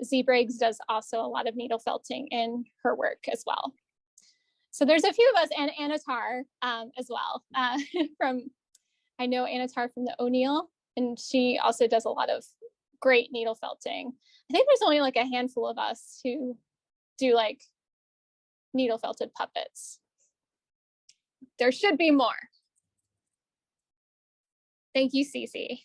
Z Briggs does also a lot of needle felting in her work as well. So there's a few of us, and Anatar as well. I know Anatar from the O'Neill, and she also does a lot of great needle felting. I think there's only like a handful of us who do like needle felted puppets. There should be more. Thank you, Cece.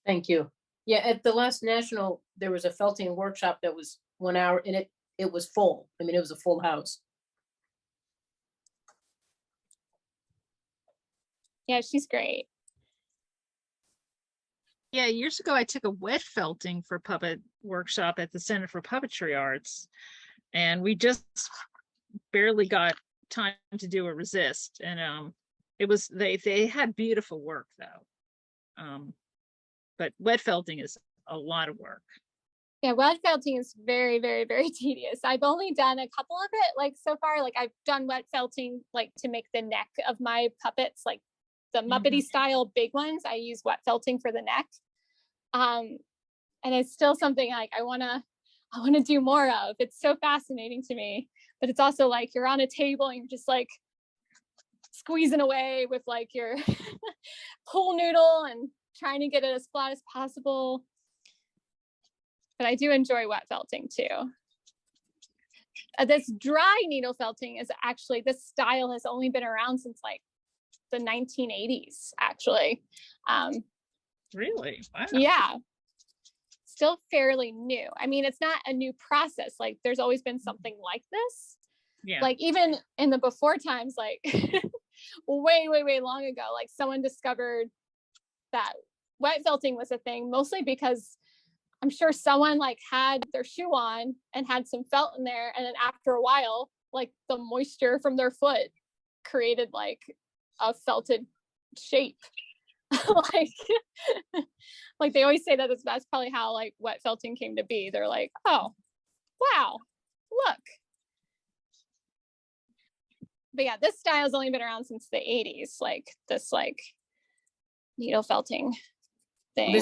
Thank you. Yeah, at the last national, there was a felting workshop that was 1 hour, and it was full. I mean, it was a full house. Yeah, she's great. Yeah, years ago I took a wet felting for puppet workshop at the Center for Puppetry Arts, and we just barely got time to do a resist. And it was they had beautiful work though. But wet felting is a lot of work. Yeah, wet felting is very, very, very tedious. I've only done a couple of it like so far. Like I've done wet felting like to make the neck of my puppets, like the Muppety style big ones. I use wet felting for the neck. And it's still something like I wanna do more of. It's so fascinating to me. But it's also like you're on a table and you're just like squeezing away with like your pool noodle and trying to get it as flat as possible. But I do enjoy wet felting too. This dry needle felting is actually, this style has only been around since like the 1980s, actually. Really? Wow. Yeah. Still fairly new. I mean, it's not a new process. Like there's always been something like this. Yeah. Like even in the before times, like way, way, way long ago, like someone discovered that wet felting was a thing, mostly because I'm sure someone like had their shoe on and had some felt in there. And then after a while, like the moisture from their foot created like a felted shape. like they always say that that's probably how like wet felting came to be. They're like, oh, wow, look. But yeah, this style has only been around since the 80s, like this like needle felting thing.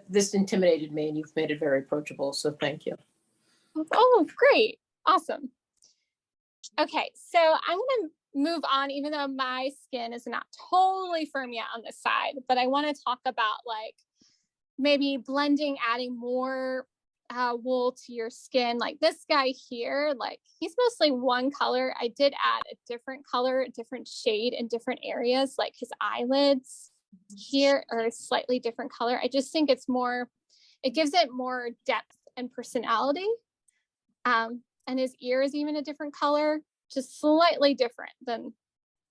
This intimidated me, and you've made it very approachable, so thank you. Oh, great. Awesome. Okay, so I'm going to move on, even though my skin is not totally firm yet on this side, but I want to talk about like maybe blending, adding more wool to your skin. Like this guy here, like he's mostly one color. I did add a different color, a different shade in different areas, like his eyelids here are a slightly different color. I just think it's more, it gives it more depth and personality. And his ear is even a different color, just slightly different than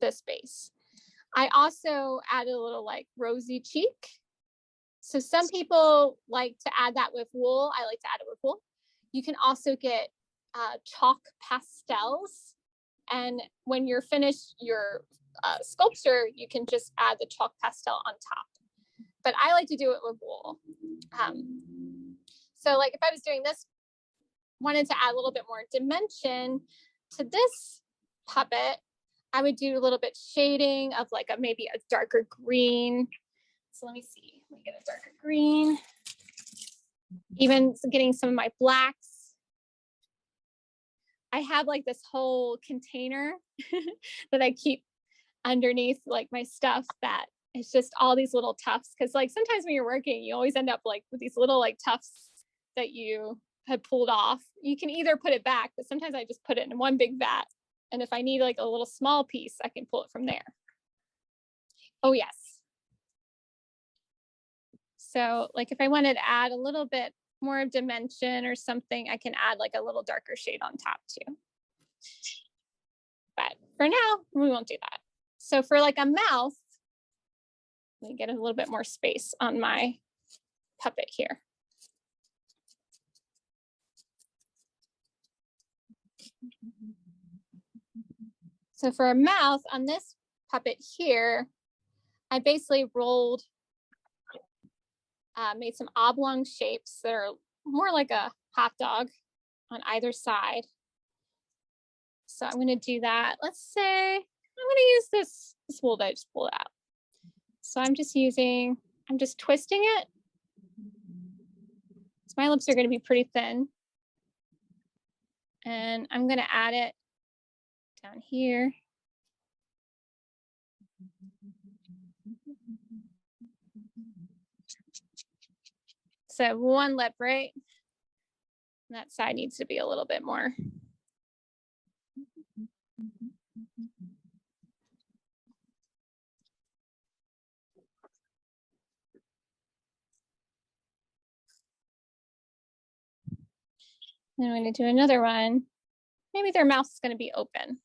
this base. I also added a little like rosy cheek. So some people like to add that with wool. I like to add it with wool. You can also get chalk pastels. And when you're finished your sculpture, you can just add the chalk pastel on top. But I like to do it with wool. So like if I was doing this, wanted to add a little bit more dimension to this puppet, I would do a little bit shading of like maybe a darker green. So let me see, let me get a darker green. Even getting some of my blacks. I have like this whole container that I keep underneath like my stuff that it's just all these little tufts. Cause like sometimes when you're working, you always end up like with these little like tufts that you had pulled off. You can either put it back, but sometimes I just put it in one big vat. And if I need like a little small piece, I can pull it from there. Oh yes. So like if I wanted to add a little bit more of dimension or something, I can add like a little darker shade on top too. But for now, we won't do that. So for like a mouth, let me get a little bit more space on my puppet here. So for a mouth on this puppet here, I basically rolled, made some oblong shapes that are more like a hot dog on either side. So I'm going to do that. Let's say I'm going to use this wool that I just pulled out. So I'm just twisting it. So my lips are going to be pretty thin. And I'm going to add it down here. So one lip, right? And that side needs to be a little bit more. Then I'm going to do another one. Maybe their mouth is going to be open.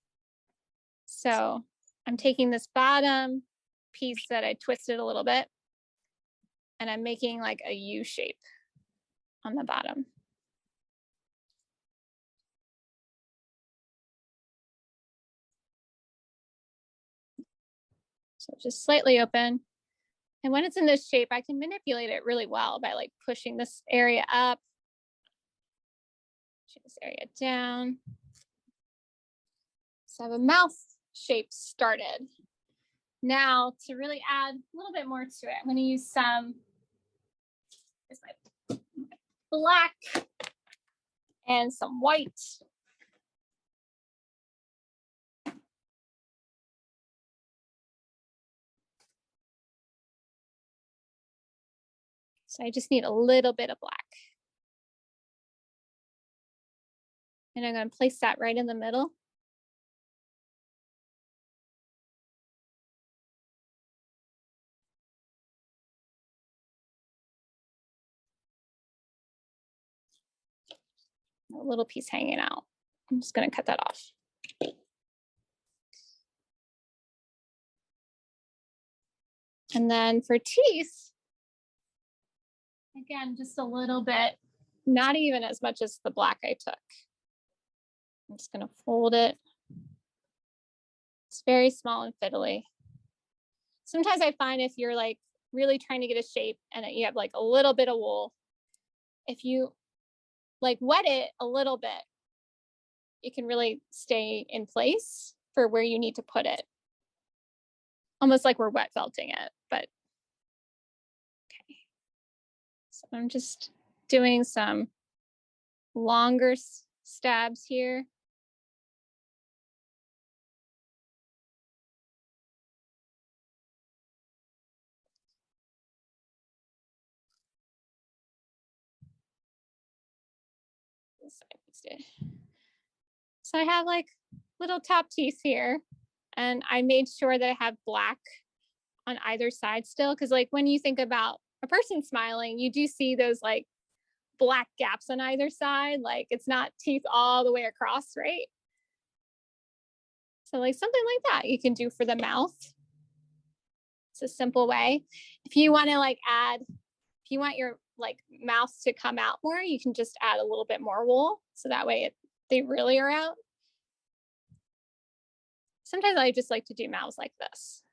So I'm taking this bottom piece that I twisted a little bit, and I'm making like a U shape on the bottom. So just slightly open. And when it's in this shape, I can manipulate it really well by like pushing this area up, pushing this area down. So I have a mouth shape started. Now to really add a little bit more to it, I'm going to use some, here's my black and some white. So I just need a little bit of black. And I'm going to place that right in the middle. A little piece hanging out. I'm just going to cut that off. And then for teeth, again, just a little bit, not even as much as the black I took. I'm just going to fold it. It's very small and fiddly. Sometimes I find if you're like really trying to get a shape and you have like a little bit of wool, if you like wet it a little bit, it can really stay in place for where you need to put it. Almost like we're wet felting it, but okay. So I'm just doing some longer stabs here. So I have like little top teeth here, and I made sure that I have black on either side still, because like when you think about a person smiling, you do see those like black gaps on either side, like it's not teeth all the way across, right? So like something like that you can do for the mouth. It's a simple way. If you want to like add, if you want your like mouth to come out more, you can just add a little bit more wool, so that way they really are out. Sometimes I just like to do mouths like this.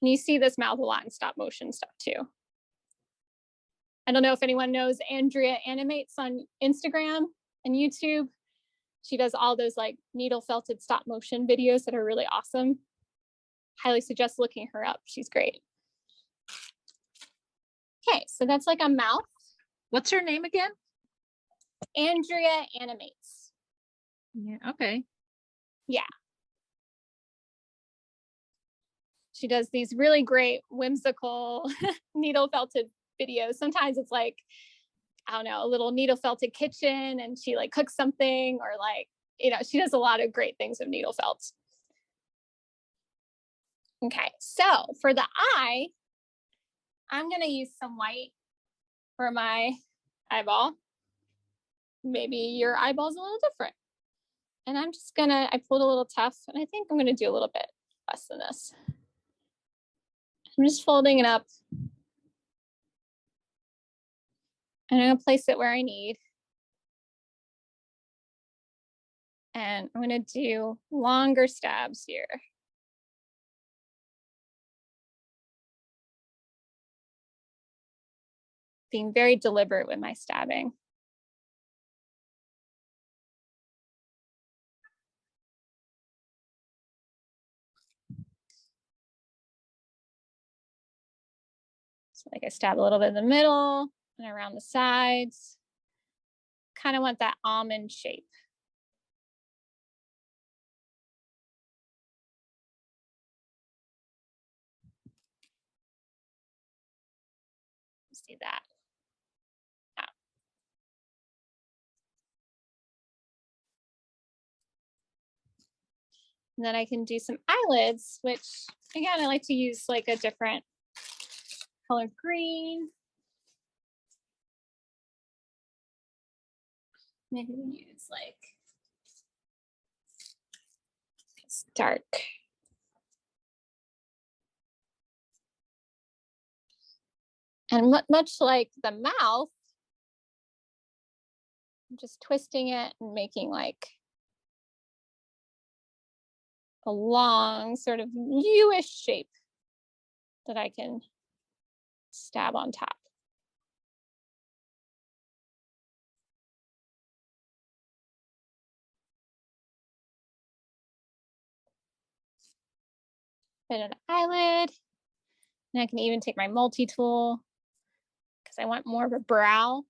And you see this mouth a lot in stop motion stuff too. I don't know if anyone knows Andrea Animates on Instagram and YouTube. She does all those like needle felted stop motion videos that are really awesome. Highly suggest looking her up. She's great. Okay, so that's like a mouth. What's her name again? Andrea Animates. Yeah, okay. Yeah. She does these really great whimsical needle felted videos. Sometimes it's like, I don't know, a little needle felted kitchen, and she like cooks something, or like, you know, she does a lot of great things with needle felt. Okay, so for the eye, I'm gonna use some white for my eyeball. Maybe your eyeball's a little different. And I'm just gonna, I pulled a little tough, and I think I'm gonna do a little bit less than this. I'm just folding it up. And I'm gonna place it where I need. And I'm gonna do longer stabs here. Being very deliberate with my stabbing. So like I stab a little bit in the middle and around the sides. Kind of want that almond shape. See that. Yeah. And then I can do some eyelids, which again, I like to use like a different color green. Maybe we use like it's dark. And much like the mouth, I'm just twisting it and making like a long sort of U-ish shape that I can stab on top. Bit of the eyelid. And I can even take my multi-tool because I want more of a brow.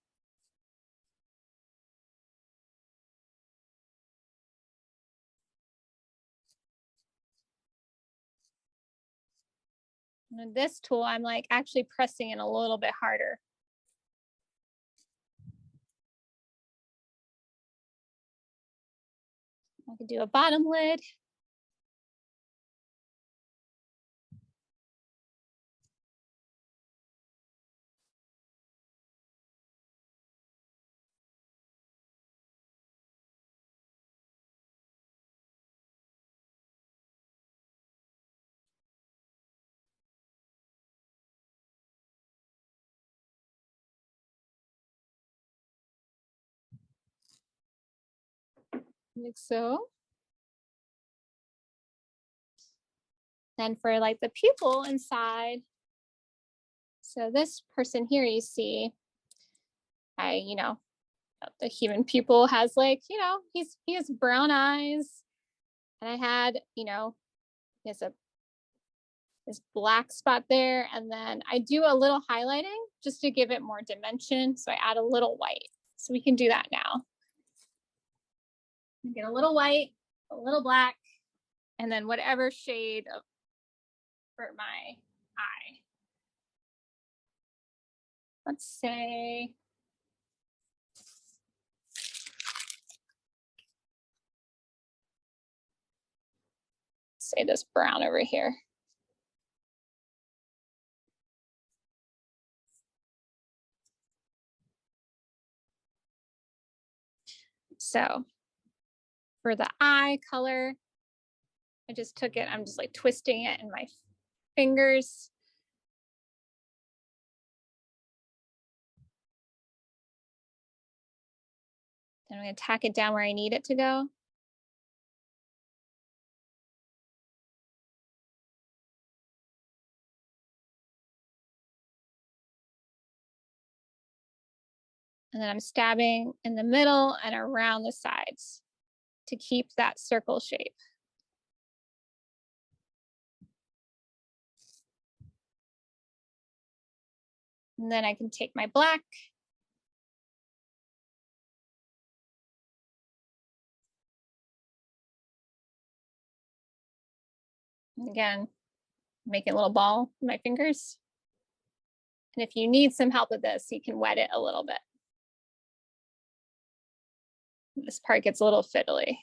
And with this tool, I'm like actually pressing it a little bit harder. I could do a bottom lid. Like so. Then for like the pupil inside, so this person here you see, the human pupil has like, he has brown eyes, and I had, he has this black spot there, and then I do a little highlighting just to give it more dimension. So I add a little white. So we can do that now. Get a little white, a little black, and then whatever shade for my eye. Let's say this brown over here. So for the eye color, I just took it, I'm just like twisting it in my fingers. Then I'm going to tack it down where I need it to go. And then I'm stabbing in the middle and around the sides to keep that circle shape. And then I can take my black. And again, make a little ball with my fingers. And if you need some help with this, you can wet it a little bit. This part gets a little fiddly.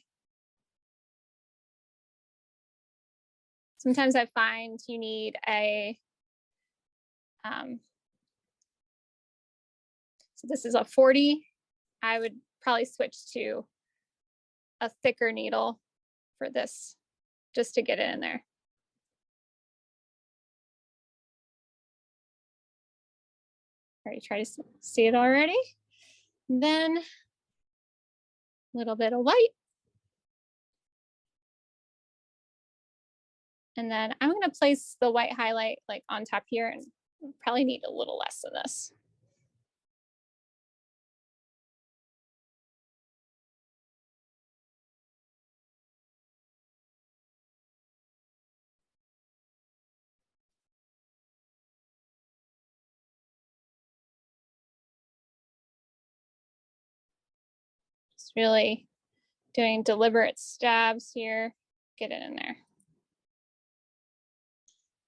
Sometimes I find you need a, so this is a 40. I would probably switch to a thicker needle for this, just to get it in there. Already try to see it already. And then a little bit of white. And then I'm going to place the white highlight like on top here, and probably need a little less than this. Just really doing deliberate stabs here, get it in there.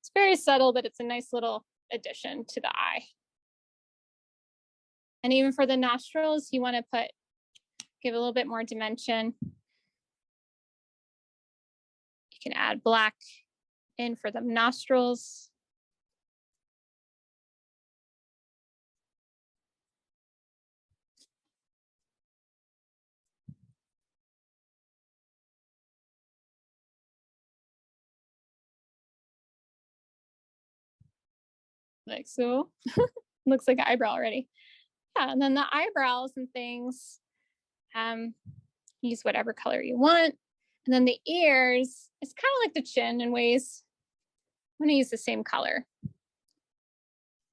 It's very subtle, but it's a nice little addition to the eye. And even for the nostrils, you want to give a little bit more dimension. You can add black in for the nostrils. Like so. Looks like an eyebrow already. Yeah, and then the eyebrows and things, use whatever color you want. And then the ears, it's kind of like the chin in ways. I'm gonna use the same color.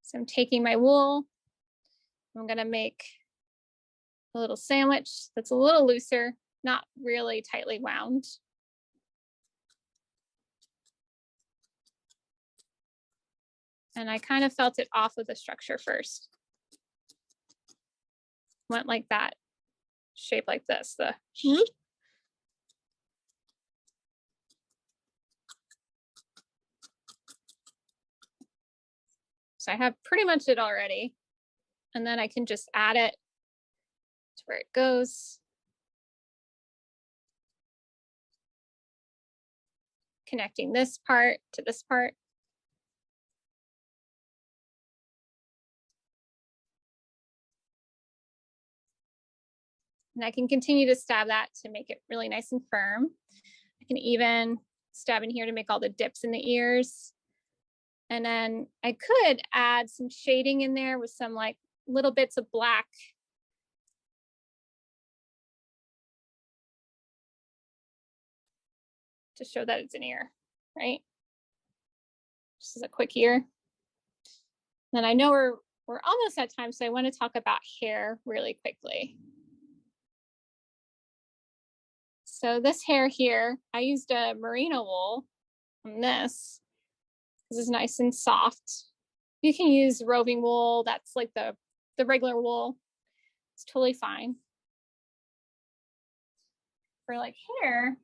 So I'm taking my wool. I'm gonna make a little sandwich that's a little looser, not really tightly wound. And I kind of felt it off of the structure first. Went like that, shape like this. So I have pretty much it already. And then I can just add it to where it goes. Connecting this part to this part. And I can continue to stab that to make it really nice and firm. I can even stab in here to make all the dips in the ears. And then I could add some shading in there with some like little bits of black. To show that it's an ear, right? Just as a quick ear. Then I know we're almost at time, so I want to talk about hair really quickly. So this hair here, I used a merino wool on this. This is nice and soft. You can use roving wool. That's like the regular wool. It's totally fine. For like hair,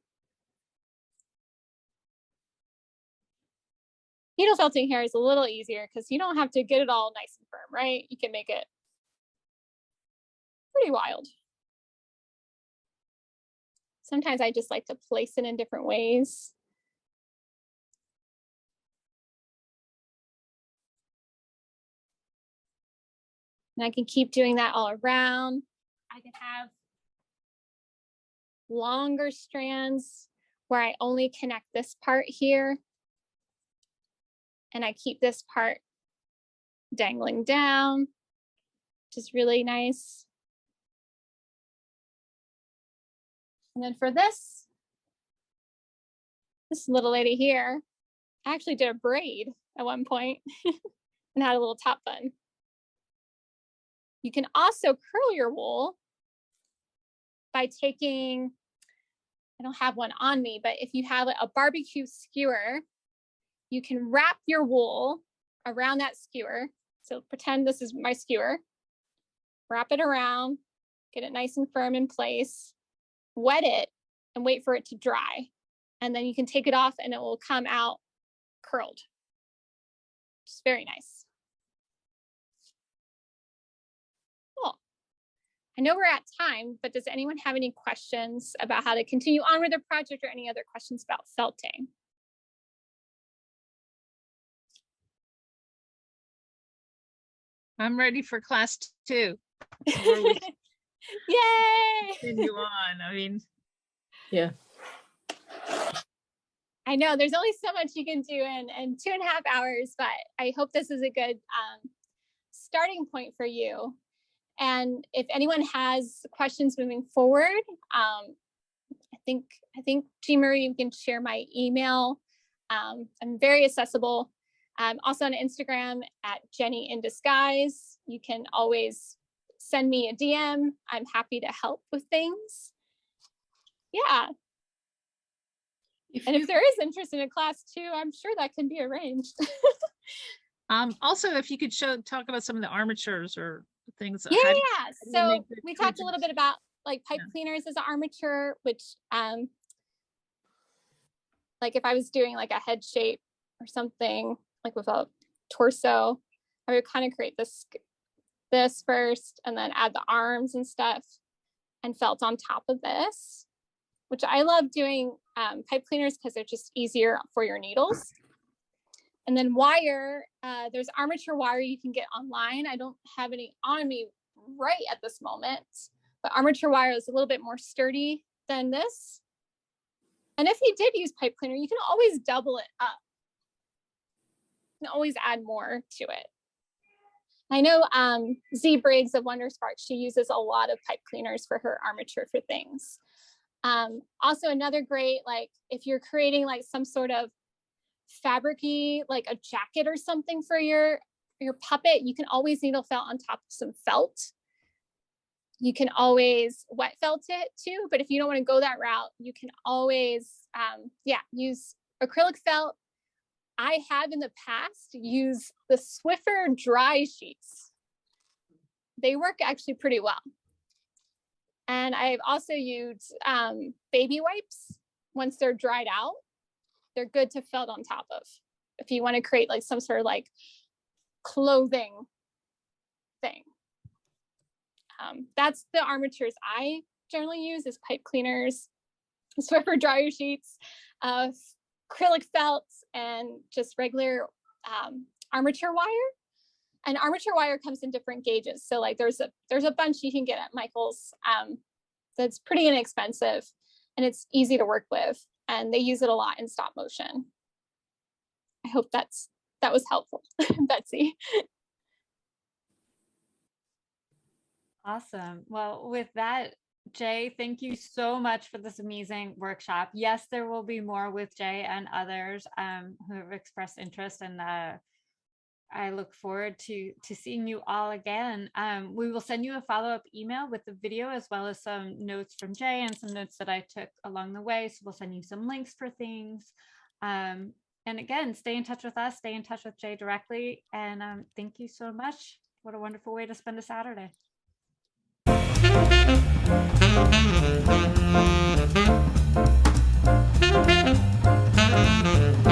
needle felting hair is a little easier because you don't have to get it all nice and firm, right? You can make it pretty wild. Sometimes I just like to place it in different ways. And I can keep doing that all around. I can have longer strands where I only connect this part here. And I keep this part dangling down, which is really nice. And then for this little lady here, I actually did a braid at one point and had a little top bun. You can also curl your wool by taking, I don't have one on me, but if you have a barbecue skewer, you can wrap your wool around that skewer. So pretend this is my skewer. Wrap it around, get it nice and firm in place, wet it, and wait for it to dry. And then you can take it off and it will come out curled. It's very nice. Cool. I know we're at time, but does anyone have any questions about how to continue on with the project or any other questions about felting? I'm ready for class 2. Yay! Continue on. I mean, Yeah. I know there's only so much you can do in 2.5 hours, but I hope this is a good starting point for you. And if anyone has questions moving forward, I think Jean Marie, you can share my email. I'm very accessible. Also on Instagram at Jenny in Disguise. You can always send me a DM. I'm happy to help with things. Yeah. And if there is interest in a class too, I'm sure that can be arranged. Also, if you could talk about some of the armatures or things. Yeah. So we talked a little bit about like pipe cleaners as an armature, which like if I was doing like a head shape or something like with a torso, I would kind of create this first and then add the arms and stuff and felt on top of this, which I love doing pipe cleaners because they're just easier for your needles. And then wire, there's armature wire you can get online. I don't have any on me right at this moment, but armature wire is a little bit more sturdy than this. And if you did use pipe cleaner, you can always double it up. You can always add more to it. I know Z Briggs of Wonder Spark, she uses a lot of pipe cleaners for her armature for things. Also another great, like if you're creating like some sort of fabricy, like a jacket or something for your puppet, you can always needle felt on top of some felt. You can always wet felt it too, but if you don't want to go that route, you can always, use acrylic felt. I have in the past used the Swiffer dry sheets. They work actually pretty well. And I've also used baby wipes. Once they're dried out, they're good to felt on top of. If you want to create like some sort of like clothing thing. That's the armatures I generally use is pipe cleaners, Swiffer dryer sheets, acrylic felts, and just regular armature wire. And armature wire comes in different gauges. So like there's a bunch you can get at Michael's that's pretty inexpensive and it's easy to work with. And they use it a lot in stop motion. I hope that was helpful, Betsy. Awesome. Well, with that, Jay, thank you so much for this amazing workshop. Yes, there will be more with Jay and others who have expressed interest, and I look forward to seeing you all again. We will send you a follow-up email with the video as well as some notes from Jay and some notes that I took along the way. So we'll send you some links for things. And again, stay in touch with us, stay in touch with Jay directly. And thank you so much. What a wonderful way to spend a Saturday. Thank you.